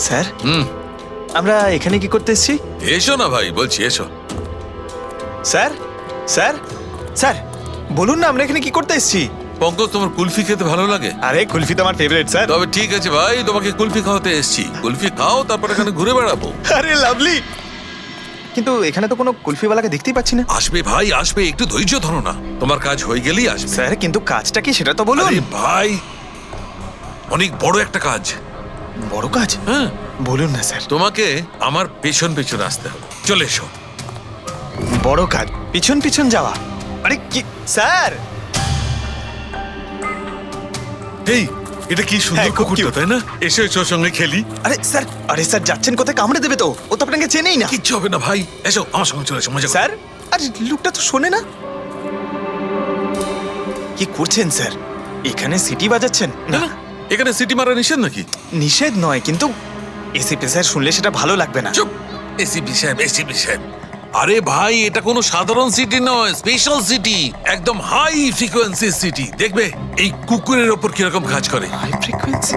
স্যার আমরা এখানে কি করতে এসেছি? এসো না ভাই, বলছি এসো। স্যার স্যার স্যার বলুন না আমরা এখানে কি করতে এসেছি? পঙ্কজ, তোমার কুলফি খেতে ভালো লাগে? আরে কুলফি তো আমার ফেভারিট স্যার। তবে ঠিক আছে ভাই, তোমাকে কুলফি খাওয়াতে এসেছি। কুলফি খাও, তারপর এখানে ঘুরে বেড়াবো। আরে লাভলি, কিন্তু এখানে তো কোনো কুলফিওয়ালাকে দেখতেই পাচ্ছি না। আসবে ভাই, আসবে, একটু ধৈর্য ধরো না, তোমার কাজ হয়ে গেলেই আসবে। স্যার কিন্তু কাজটা কি সেটা তো বলুন। আরে ভাই, অনেক বড় একটা কাজ। বড় কাজ? হ্যাঁ বলুন না স্যার। তোমাকে আমার পেছন পেছন আসতে হবে। চলে এসো। বড় কাজ? পিছন পিছন যাওয়া? আরে কি স্যার! এই এটা কি সুন্দর কুকুরটা, তাই না? এসো এসো, সঙ্গে খেলি। আরে স্যার যাচ্ছেন কোথায়? কামড়ে দেবে তো, ও তো আপনাকে চেনেই না। কিচ্ছু হবে না ভাই, এসো আমার সঙ্গে চলে এসো, মজা করো। স্যার আরে লোকটা তো শোনে না। কি করছেন স্যার? এখানে সিটি বাজাচ্ছেন? না এখানে সিটি মারা নিষেধ নাকি? নিষেধ নয়, কিন্তু এসিপি স্যার শুনলে সেটা ভালো লাগবে না। চুপ, এসিপি সাহেব, এসিপি সাহেব। আরে ভাই, এটা কোনো সাধারণ সিটি নয়, স্পেশাল সিটি, একদম হাই ফ্রিকোয়েন্সি সিটি। দেখবে এই কুকুরের ওপর কিরকম কাজ করে। High frequency?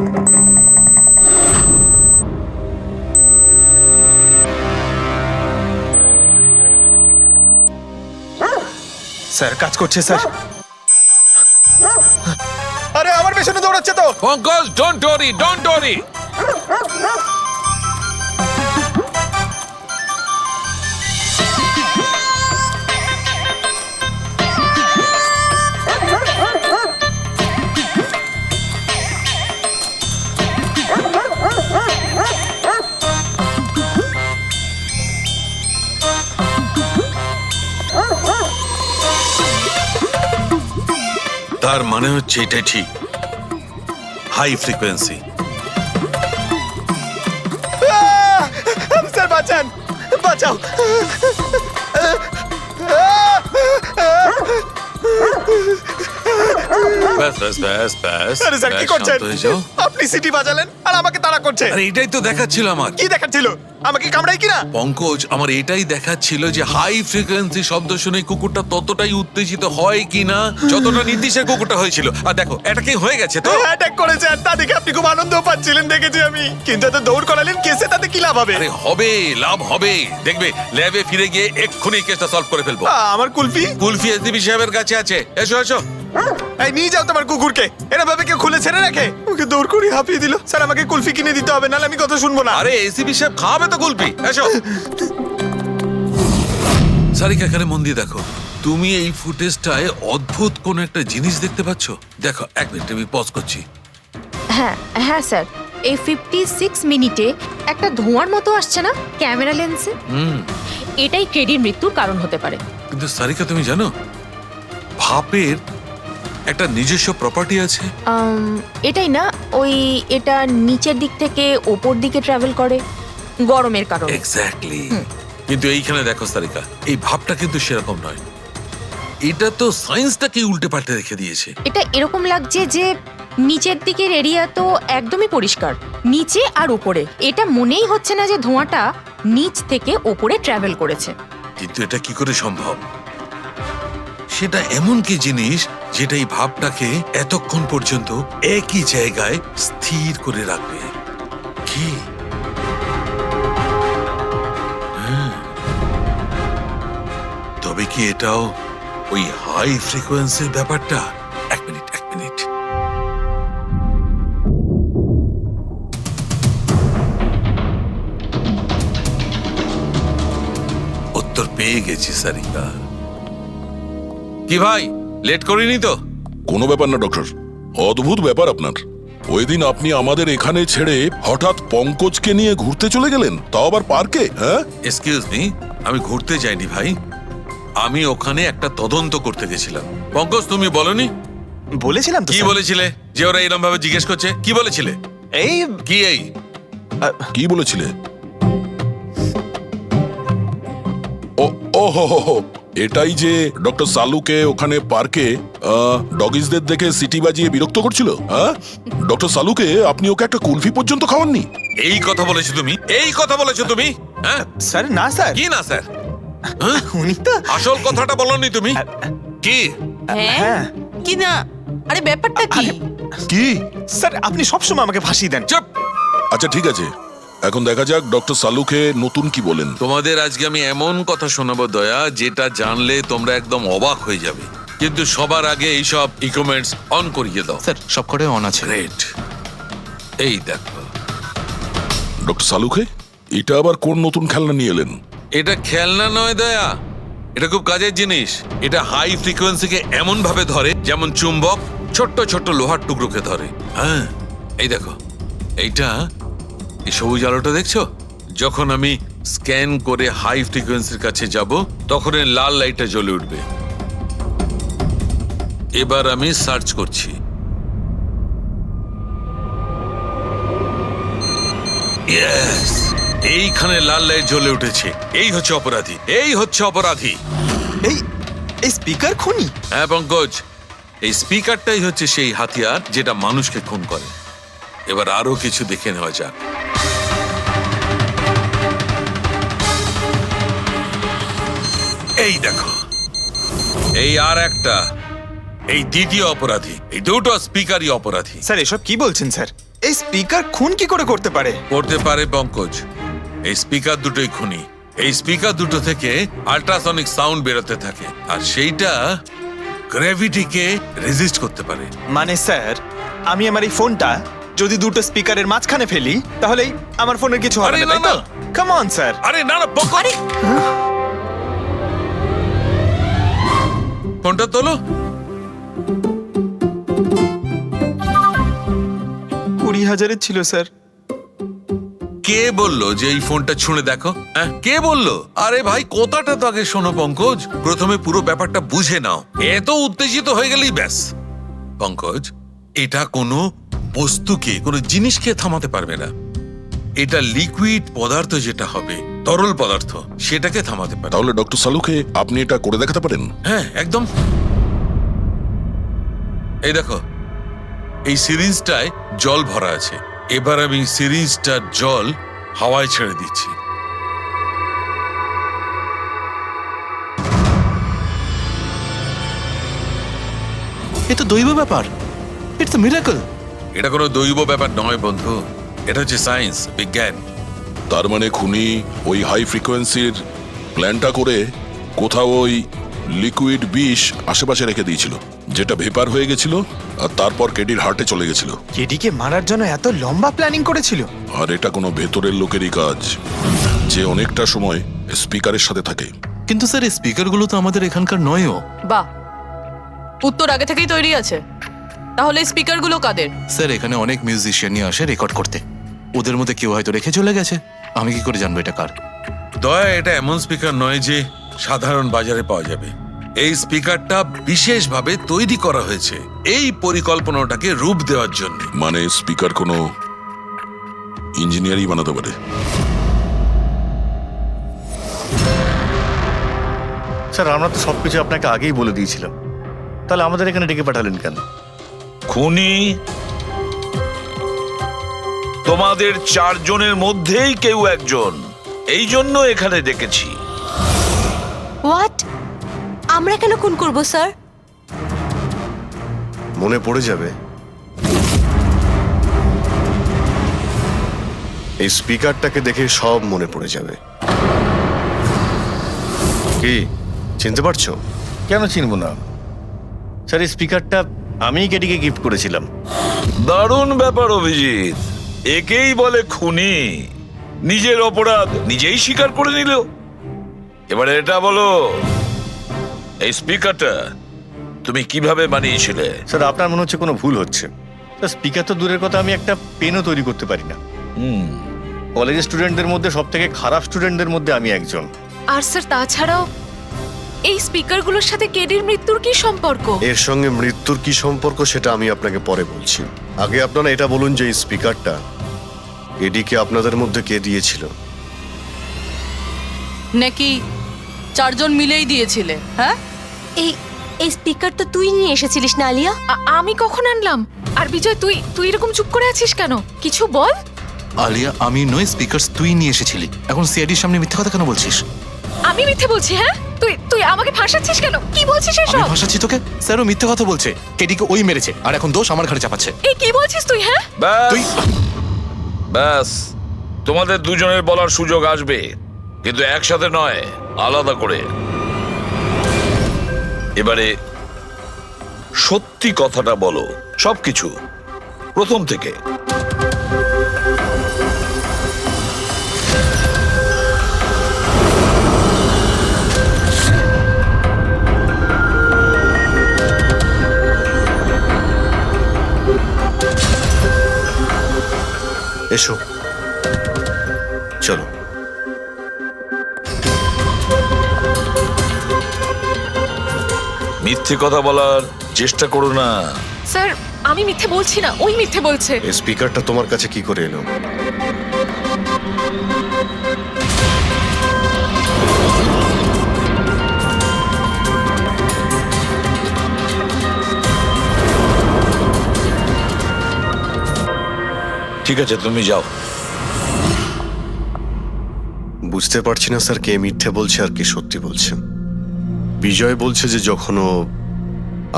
স্যার কাজ করছে স্যার। আরে আমার পেছনে দৌড়াচ্ছে তো। Pankaj, don't worry, don't worry. তার মানে হচ্ছে এটাই ঠিক। High frequency. স্যার বাঁচান, বাঁচাও। ব্যাস ব্যাস ব্যাস ব্যাস। আরে স্যার কি ব্যাস, করছেন? শান্ত হয়ে যাও। আপনি সিটি বাজালেন আর আমাকে তাড়া করছেন। আরে এটাই তো দেখাচ্ছিল আমার। কি দেখাচ্ছিল? আমাকে কামড়াই কিনা? পঙ্কজ, আমার এটাই দেখাচ্ছিল যে হাই ফ্রিকোয়েন্সি শব্দ শুনে কুকুরটা ততটাই উত্তেজিত হয় কিনা যতটা নির্দিষ্ট কুকুরটা হয়েছিল। আর দেখো এটা কি হয়ে গেছে তো। অ্যাটাক করেছে আর তা দেখে আপনি খুব আনন্দ পাচ্ছিলেন দেখেছি আমি, কিন্তু এত দৌড় করালেন কেসে, তাতে কি লাভ হবে? আরে হবে, লাভ হবে। দেখবে ল্যাবে ফিরে গিয়ে এক্ষুনি কেসটা সলভ করে ফেলবো। আমার কুলফি? কুলফি এসডিপি সাহেবের কাছে আছে। এসো এসো। এই নিয়ে যাও তোমার কুকুরকে। এরা ভাবে কেউ খুলে ছেড়ে রাখে? ওকে দৌড় করে হাঁপিয়ে দিল। স্যার আমাকে কুলফি কিনে দিতে হবে, নাহলে আমি কথা শুনবো না। আরে এসিপি সাহেব খাবে তো কুলফি। এসো। সারিকা, এখানে মন দিয়ে দেখো। তুমি এই ফুটেজটায় অদ্ভুত কোন একটা জিনিস দেখতে পাচ্ছ? দেখো, এক মিনিট আমি পজ করছি। হ্যাঁ হ্যাঁ স্যার, এই 56 মিনিটে একটা ধোঁয়ার মতো আসছে না ক্যামেরা লেন্সে? এটাই কেডির মৃত্যুর কারণ হতে পারে। কিন্তু সারিকা, তুমি জানো ভাপের একটা নিজস্ব প্রপার্টি আছে? এটাই না, ওই এটা নিচের দিক থেকে ওপর দিকে ট্রাভেল করে গরমের কারণে। এক্স্যাক্টলি। কিন্তু এইখানে দেখো সারিকা, এই ভাবটা কিন্তু সেরকম নয়। এটা তো সায়েন্সটাকে উল্টে পাল্টে রেখে দিয়েছে। এটা এরকম লাগছে যে নিচের দিকের এরিয়া তো একদমই পরিষ্কার, নিচে আর উপরে এটা মনেই হচ্ছে না যে ধোঁয়াটা নিচ থেকে ওপরে ট্রাভেল করেছে। কিন্তু এটা কি করে সম্ভব? সেটা এমন কি জিনিস যেটা এই ভাবটাকে এতক্ষণ পর্যন্ত একই জায়গায় স্থির করে রাখবে? কি? তবে কি এটাও ওই হাই ফ্রিকোয়েন্সির ব্যাপারটা? এক মিনিট এক মিনিট। উত্তর পেয়ে গেছি সারিকা। কি ভাই, লেট করিনি তো? কোনো ব্যাপার না ডক্টর, অদ্ভুত ব্যাপার আপনার। ওই দিন আপনি আমাদের এখানে ছেড়ে হঠাৎ পঙ্কজকে নিয়ে ঘুরতে চলে গেলেন, তাও আবার পার্কে। হ্যাঁ, এক্সকিউজ মি, আমি ঘুরতে যাইনি ভাই, আমি ওখানে একটা তদন্ত করতে গেছিলাম। পঙ্কজ, তুমি বলনি? বলেছিলাম তো। কি বলেছিলে? যে ওরা এরকম ভাবে জিজ্ঞেস করছে, কি বলেছিলে? এই কি এই কি বলেছিলে? ও হো হো হো, এটাই যে ডক্টর সালুকে ওখানে পার্কে ডগিসদের দেখে সিটি বাজিয়ে বিরক্ত করছিল। হ্যাঁ, ডক্টর সালুকে আপনি ওকে একটা কুলফি পর্যন্ত খাওয়াননি? এই কথা বলেছো তুমি? এই কথা বলেছো তুমি? হ্যাঁ স্যার, না স্যার। কি না স্যার? উনি তো আসল কথাটা বলনি তুমি। কি? হ্যাঁ কি না? আরে ব্যাপারটা কি? কি? স্যার, আপনি সবসময় আমাকে ফাঁসি দেন। চুপ। আচ্ছা ঠিক আছে, এখন দেখা যাক ডক্টর সালুকে নতুন কি বলেন। তোমাদের আজকে আমি এমন কথা শোনাবো দয়া, যেটা জানলে তোমরা একদম অবাক হয়ে যাবে। কিন্তু সবার আগে এইসব ইকুইপমেন্টস অন করিয়ে দাও। স্যার সব করে অন আছে। গ্রেট। এই দেখো, ডক্টর সালুকে এটা আবার কোন নতুন খেলনা নিয়ে এলেন? এটা খেলনা নয় দয়া, এটা খুব কাজের জিনিস। এটা হাই ফ্রিকোয়েন্সিকে এমন ভাবে ধরে যেমন চুম্বক ছোট্ট ছোট্ট লোহার টুকরোকে ধরে। হ্যাঁ, এই দেখো, এইটা এই সবুজ আলোটা দেখছো? যখন আমি স্ক্যান করে হাই ফ্রিকোয়েন্সির কাছে যাব, তখন এই লাল লাইটটা জ্বলে উঠবে। এবার আমি সার্চ করছি। ইয়েস, এইখানে লাল লাইট জ্বলে উঠেছে। এই হচ্ছে অপরাধী, এই হচ্ছে অপরাধী। এই স্পিকার খুনি? হ্যাঁ পঙ্কজ, এই স্পিকারটাই হচ্ছে সেই হাতিয়ার যেটা মানুষকে খুন করে। এবার আরো কিছু দেখে নেওয়া যাক। এই দেখো, এই আর একটা, এই দ্বিতীয় অপরাধী। এই দুটো স্পিকারই অপরাধী। স্যার এসব কি বলছেন স্যার? এই স্পিকার খুন কি করে করতে পারে? করতে পারে পঙ্কজ, এই স্পিকার দুটোই খুনি। এই স্পিকার দুটো থেকে আল্ট্রাসনিক সাউন্ড বেরোতে থাকে, আর সেইটা গ্র্যাভিটিকে রেজিস্ট করতে পারে। মানে স্যার, আমি আমার এই ফোনটা যদি দুটো স্পিকারের মাঝখানে ফেলি, তাহলেই আমার ফোনের কিছু হবে না, তাই তো? Come on sir. আরে না না পঙ্কজ, ফোনটা তোলো। 20,000-এর ছিল স্যার। কে বললো যে এই ফোনটা ছুঁড়ে দেখো? হ্যাঁ, কে বললো? আরে ভাই, কথাটা তো আগে শোনো পঙ্কজ, প্রথমে পুরো ব্যাপারটা বুঝে নাও। এত উত্তেজিত হয়ে গেলেই ব্যাস। পঙ্কজ, এটা কোনো বস্তুকে কোনো জিনিসকে থামাতে পারবে না। এটা লিকুইড পদার্থ যেটা হবে, তরল পদার্থ, সেটাকে থামাতে পারে। তাহলে ডক্টর সালুকে আপনি এটা করে দেখাতে পারেন? হ্যাঁ, একদম। এই দেখো, এই সিরিঞ্জটায় জল ভরা আছে। এবার আমি সিরিঞ্জটার জল হাওয়ায় ছেড়ে দিচ্ছি। এ তো দৈব ব্যাপার, ইটস আ মিরাকল। এটা কোনো দৈব ব্যাপার নয় বন্ধু, এটা হচ্ছে সায়েন্স, বিজ্ঞান। তার মানে খুনি ওই হাই ফ্রিকোয়েন্সির প্ল্যানটা করে কোথাও ওই লিকুইড বিষ আশেপাশে রেখে দিয়েছিল, যেটা ভেপার হয়ে গেছিল আর তারপর কেডির হার্টে চলে গেছিল। কেডিকে মারার জন্য এত লম্বা প্ল্যানিং করেছিল? আর এটা কোনো ভেতরের লোকেরই কাজ, যে অনেকটা সময় স্পিকারের সাথে থাকে। কিন্তু স্যার এই স্পিকারগুলো তো আমাদের এখানকার নয়ও। বাহ, উত্তর আগে থেকেই তৈরি আছে। তাহলে স্পিকারগুলো কাদের? স্যার এখানে অনেক মিউজিশিয়ানই আসে রেকর্ড করতে, ওদের মধ্যে কেউ হয়তো রেখে চলে গেছে। আমি কি করে জানবো এটা কার? দয়া, এটা এমন স্পিকার নয় যে সাধারণ বাজারে পাওয়া যাবে। এই স্পিকারটা বিশেষভাবে তৈরি করা হয়েছে এই পরিকল্পনাটাকে রূপ দেওয়ার জন্য। মানে স্পিকার কোনো ইঞ্জিনিয়ারই বানাতে পারে? স্যার আমরা তো সবকিছু আপনাকে আগেই বলে দিয়েছিলাম, তাহলে আমাদের এখানে ডেকে পাঠালেন কেন? খুনি তোমাদের 4 জনের মধ্যেই কেউ একজন, এই জন্য এখানে ডেকেছি। হোয়াট? আমরা কেন খুন করব স্যার? মনে পড়ে যাবে এই স্পিকারটাকে দেখে, সব মনে পড়ে যাবে। কি চিনতে পারছো? কেন চিনব না স্যার, এই স্পিকারটা আমিই কেডিকে গিফট করেছিলাম। দারুণ ব্যাপার অভিজিৎ, একেই বলে খুনি। নিজের অপরাধ নিজেই স্বীকার করে নিল। এবারে এটা বলো, এই স্পিকারটা তুমি কিভাবে বানিয়েছিলে? স্যার আপনার মনে হচ্ছে কোনো ভুল হচ্ছে। স্যার স্পিকার তো দূরের কথা, আমি একটা পেনও তৈরি করতে পারি না। কলেজের স্টুডেন্টদের মধ্যে সব থেকে খারাপ স্টুডেন্টদের মধ্যে আমি একজন। আর স্যার তাছাড়াও এই স্পিকারগুলোর সাথে কেডির মৃত্যুর কি সম্পর্ক? এর সঙ্গে মৃত্যুর কি সম্পর্ক সেটা আমি আপনাকে পরে বলছি। আগে আপনারা এটা বলুন যে এই স্পিকারটা এডিকে আপনাদের মধ্যে কে দিয়েছিল? নাকি 4 জন মিলেই দিয়েছিলে? হ্যাঁ, এই স্পিকার তো তুই নিয়ে এসেছিলিস না আলিয়া? আমি কখন আনলাম? আর বিজয়, তুই এরকম চুপ করে আছিস কেন? কিছু বল। আলিয়া, আমি নয়, স্পিকার তুই নিয়ে এসেছিলি। এখন সিআইডির সামনে মিথ্যা কথা কেন বলছিস? আমি মিথ্যে বলছি? হ্যাঁ, তুই আমাকে ফাঁসাচ্ছিস কেন? কি বলছিস আমি এসব? ভাসাচ্ছি তোকে? স্যারও মিথ্যা কথা বলছে, কেডিকে ওই মেরেছে আর এখন দোষ আমার ঘাড়ে চাপাচ্ছে। এই কি বলছিস তুই? হ্যাঁ, তুই ব্যাস, তোমাদের দুজনের বলার সুযোগ আসবে, কিন্তু একসাথে নয়, আলাদা করে। এবারে সত্যি কথাটা বলো, সবকিছু প্রথম থেকে। এসো, চলো। মিথ্যে কথা বলার চেষ্টা করো না। স্যার আমি মিথ্যে বলছি না, ওই মিথ্যে বলছে। এই স্পিকারটা তোমার কাছে কি করে এলো? ঠিক আছে, তুমি যাও। বুঝতে পারছি না স্যার, কে মিথ্যে বলছে আর কে সত্যি বলছে। বিজয় বলছে যে যখন ও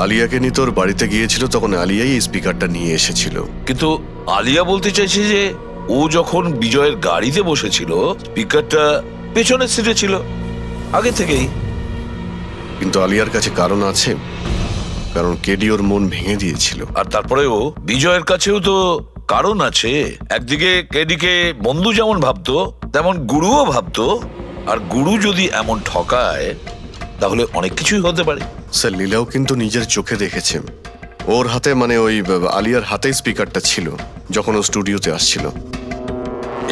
আলিয়াকে নিয়ে তোর বাড়িতে গিয়েছিল তখন আলিয়াই এই স্পিকারটা নিয়ে এসেছিল। কিন্তু আলিয়া বলতে চাইছে যে ও যখন বিজয়ের গাড়িতে বসেছিল স্পিকারটা পেছনের সিটে ছিল আগে থেকেই। কিন্তু আলিয়ার কাছে কারণ আছে, কারণ কেডি ওর মন ভেঙে দিয়েছিল। আর তারপরেও বিজয়ের কাছেও তো কারণ আছে। একদিকে কেডিকে বন্ধু যেমন ভাবতো তেমন গুরুও ভাবতো, আর গুরু যদি এমন ঠকায় তাহলে অনেক কিছুই হতে পারে। স্যার লীলাও কিন্তু নিজের চোখে দেখেছে, ওর হাতে মানে ওই আলিয়ার হাতেই স্পিকারটা ছিল যখন ও স্টুডিওতে আসছিল।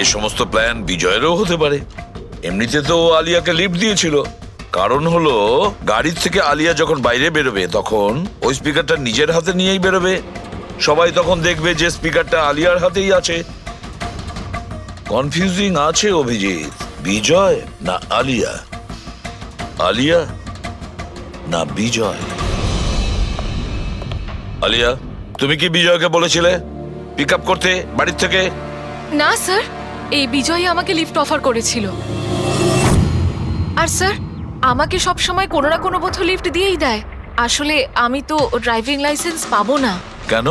এই সমস্ত প্ল্যান বিজয়েরও হতে পারে। এমনিতে তো আলিয়াকে লিফট দিয়েছিল, কারণ হলো গাড়ির থেকে আলিয়া যখন বাইরে বেরোবে তখন ওই স্পিকারটা নিজের হাতে নিয়েই বেরোবে, সবাই তখন দেখবে যে স্পিকারটা আলিয়ার হাতেই আছে। কনফিউজিং আছে অভিজিৎ, বিজয় না আলিয়া, আলিয়া না বিজয়। আলিয়া, তুমি কি বিজয়কে বলেছিলে পিক আপ করতে বাড়ির থেকে? না স্যার, এই বিজয়ই আমাকে লিফট অফার করেছিল। আর স্যার, আমাকে সব সময় কোনো না কোনো বোধ লিফট দিয়েই দেয়। আসলে আমি তো ড্রাইভিং লাইসেন্স পাবো না। কেন?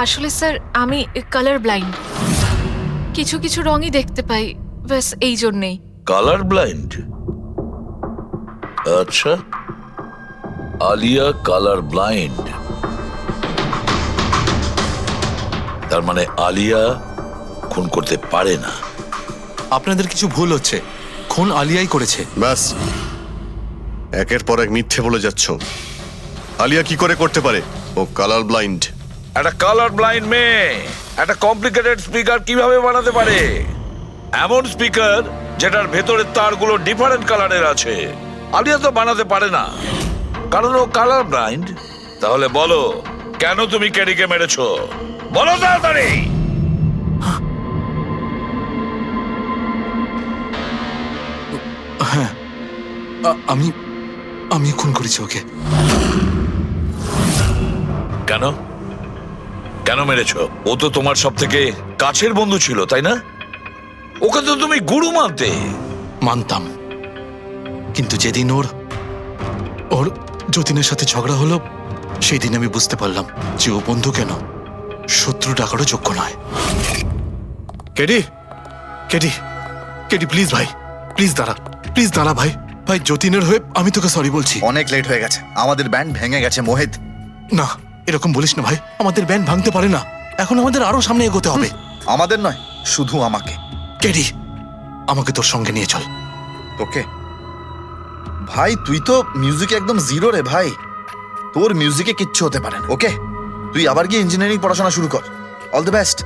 আসলে স্যার, আমি কালার ব্লাইন্ড, কিছু কিছু রঙই দেখতে পাই, ব্যাস এই জন্যেই। Colour blind? আচ্ছা, আলিয়া কালার ব্লাইন্ড, তার মানে আলিয়া খুন করতে পারে না। আপনাদের কিছু ভুল হচ্ছে, খুন আলিয়াই করেছে। ব্যাস, একের পর এক মিথ্যে বলে যাচ্ছ। আলিয়া কি করে করতে পারে? ও কালার ব্লাইন্ড। একটা কালার ব্লাইন্ড মেয়ে একটা কমপ্লিকেটেড স্পিকার কিভাবে বানাতে পারে? এমন স্পিকার যেটার ভেতরের তারগুলো ডিফারেন্ট কালারের আছে। আলিয়া তো বানাতে পারে না, কারণ ও কালার ব্লাইন্ড। তাহলে বলো, কেন তুমি কেডিকে মেরেছো? বলো তাড়াতাড়ি। হ্যাঁ, আমি খুন করেছি ওকে। কেন কেন মেরেছো? ও তো তোমার সব থেকে কাছের বন্ধু ছিল, তাই না? ওকে তো তুমি গুরু মানতে। মানতাম, কিন্তু যেদিন ওর যতীনের সাথে ঝগড়া হলো, সেই দিন আমি বুঝতে পারলাম যে ও বন্ধু কেন, শত্রু ডাকারও যোগ্য নয়। কেডি কেডি কেডি, প্লিজ ভাই, প্লিজ দাঁড়া ভাই। ভাই, যতীনের হয়ে আমি তোকে সরি বলছি। অনেক লেট হয়ে গেছে, আমাদের ব্যান্ড ভেঙে গেছে মোহিত। না, এরকম বলিস না ভাই, আমাদের ব্যান্ড ভাঙতে পারে না। এখন আমাদের আরো সামনে এগোতে হবে। আমাদের নয়, শুধু আমাকে। কেডি, আমাকে তোর সঙ্গে নিয়ে চল। তোকে? ভাই, তুই তো মিউজিকে একদম জিরো রে ভাই, তোর মিউজিকে কিচ্ছু হতে পারে না। ওকে, তুই আবার গিয়ে ইঞ্জিনিয়ারিং পড়াশোনা শুরু কর। All the best.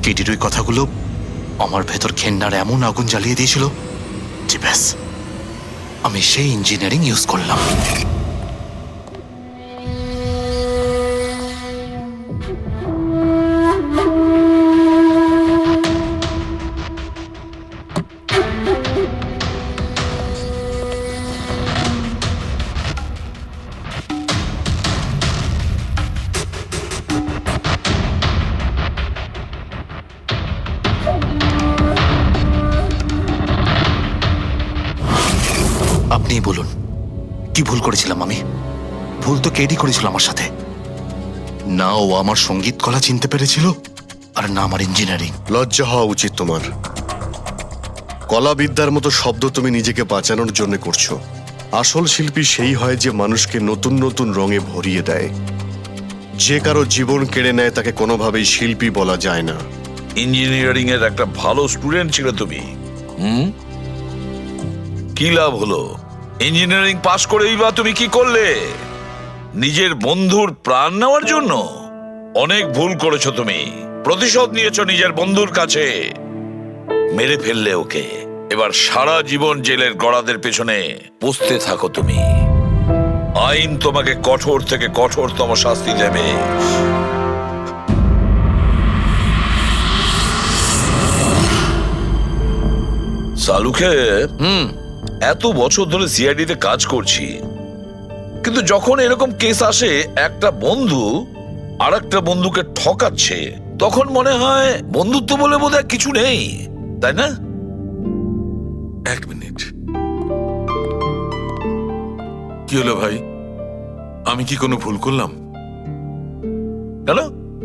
কেডির ওই কথাগুলো আমার ভেতর ঘেন্নার এমন আগুন জ্বালিয়ে দিয়েছিল যে ব্যাস, আমি সেই ইঞ্জিনিয়ারিং ইউজ করলাম। আপনিই বলুন, কি ভুল করেছিলাম আমি? ভুল তো কেডি করেছিল আমার সাথে। না ও আমার সঙ্গীত কলা চিনতে পেরেছিল, আর না আমার ইঞ্জিনিয়ারিং। লজ্জা হওয়া উচিত তোমার। কলাবিদ্যার মতো শব্দ তুমি নিজেকে বাঁচানোর জন্য করছো। আসল শিল্পী সেই হয় যে মানুষকে নতুন নতুন রঙে ভরিয়ে দেয়। যে কারো জীবন কেড়ে নেয় তাকে কোনোভাবেই শিল্পী বলা যায় না। ইঞ্জিনিয়ারিং এর একটা ভালো স্টুডেন্ট ছিল তুমি। কি লাভ হলো? ইঞ্জিনিয়ারিং পাশ করেই বা তুমি কি করলে? নিজের বন্ধুর প্রাণ নেওয়ার জন্য? অনেক ভুল করেছো তুমি। প্রতিশোধ নিয়েছো নিজের বন্ধুর কাছে, মেরে ফেললে ওকে। এবার সারা জীবন জেলের গড়াদের পেছনে বসতে থাকো তুমি। আইন তোমাকে কঠোর থেকে কঠোরতম শাস্তি দেবে। সালুকে এত বছর ধরে সিআইডি তে কাজ করছি, কিন্তু যখন এরকম কেস আসে একটা বন্ধু আর একটা বন্ধুকে ঠকাচ্ছে, তখন মনে হয় বন্ধুত্ব বলে বোধহয় কিছু নেই, তাই না? এক মিনিট, কি হলো ভাই? আমি কি কোনো ভুল করলাম? কেন?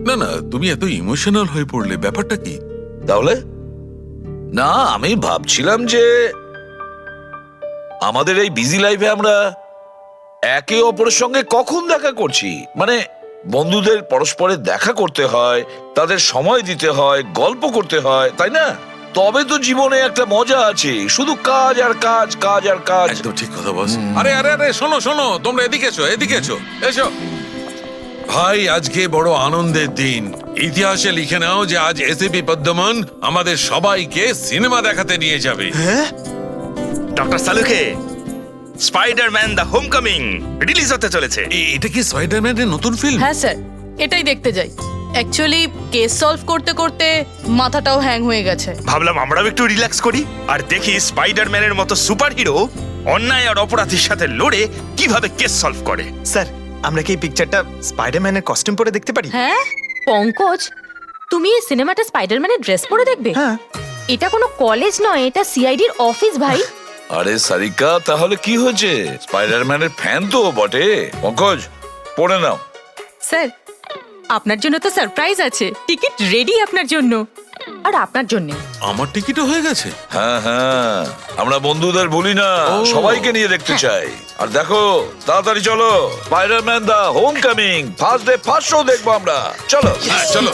না না, তুমি এত ইমোশনাল হয়ে পড়লে, ব্যাপারটা কি? তাহলে না, আমি ভাবছিলাম যে আমাদের এই বিজি লাইফে আমরা একে অপরের সঙ্গে কখন দেখা করছি। মানে বন্ধুদের পরস্পরের দেখা করতে হয়, তাদের সময় দিতে হয়, গল্প করতে হয়, তাই না? তবে তো জীবনে একটা মজা আছে। শুধু কাজ আর কাজ, কাজ আর কাজ। একদম ঠিক কথা বস। আরে আরে আরে, শোনো শোনো, তোমরা এদিকে এসো, এদিকে এসো, এসো ভাই। আজকে বড় আনন্দের দিন। ইতিহাসে লিখে নাও যে আজ এসিপি পদ্মমন আমাদের সবাইকে সিনেমা দেখাতে নিয়ে যাবে। ডক্টর সালুকে, স্পাইডারম্যান দ্য হোমকামিং রিলিজ হতে চলেছে। এটা কি স্পাইডারম্যানের নতুন ফিল্ম? হ্যাঁ স্যার, এটাই দেখতে যাই। অ্যাকচুয়ালি কেস সলভ করতে করতে মাথাটাও হ্যাং হয়ে গেছে। ভাবলাম আমরাও একটু রিল্যাক্স করি আর দেখি স্পাইডারম্যানের মতো সুপারহিরো অন্যায় আর অপরাধীর সাথে লড়ে কিভাবে কেস সলভ করে। স্যার আমরা কি এই পিকচারটা স্পাইডারম্যানের কস্টিউম পরে দেখতে পারি? হ্যাঁ পঙ্কজ, তুমি এই সিনেমাটা স্পাইডারম্যানের ড্রেস পরে দেখবে? হ্যাঁ। এটা কোনো কলেজ নয়, এটা সিআইডির অফিস ভাই। আরে সারিকা, তাহলে কি হয়েছে? স্পাইডারম্যানের ফ্যান তো বটে। পঙ্কজ, পড়ে নাও। স্যার আপনার জন্য তো সারপ্রাইজ আছে, টিকিট রেডি আপনার জন্য আর আপনার জন্য। আমার টিকিটও হয়ে গেছে। হ্যাঁ হ্যাঁ, আমরা বন্ধুদের ভুলি না, সবাইকে নিয়ে দেখতে চাই। আর দেখো, তাড়াতাড়ি চলো, Spiderman the Homecoming first day first show দেখবো আমরা। চলো চলো।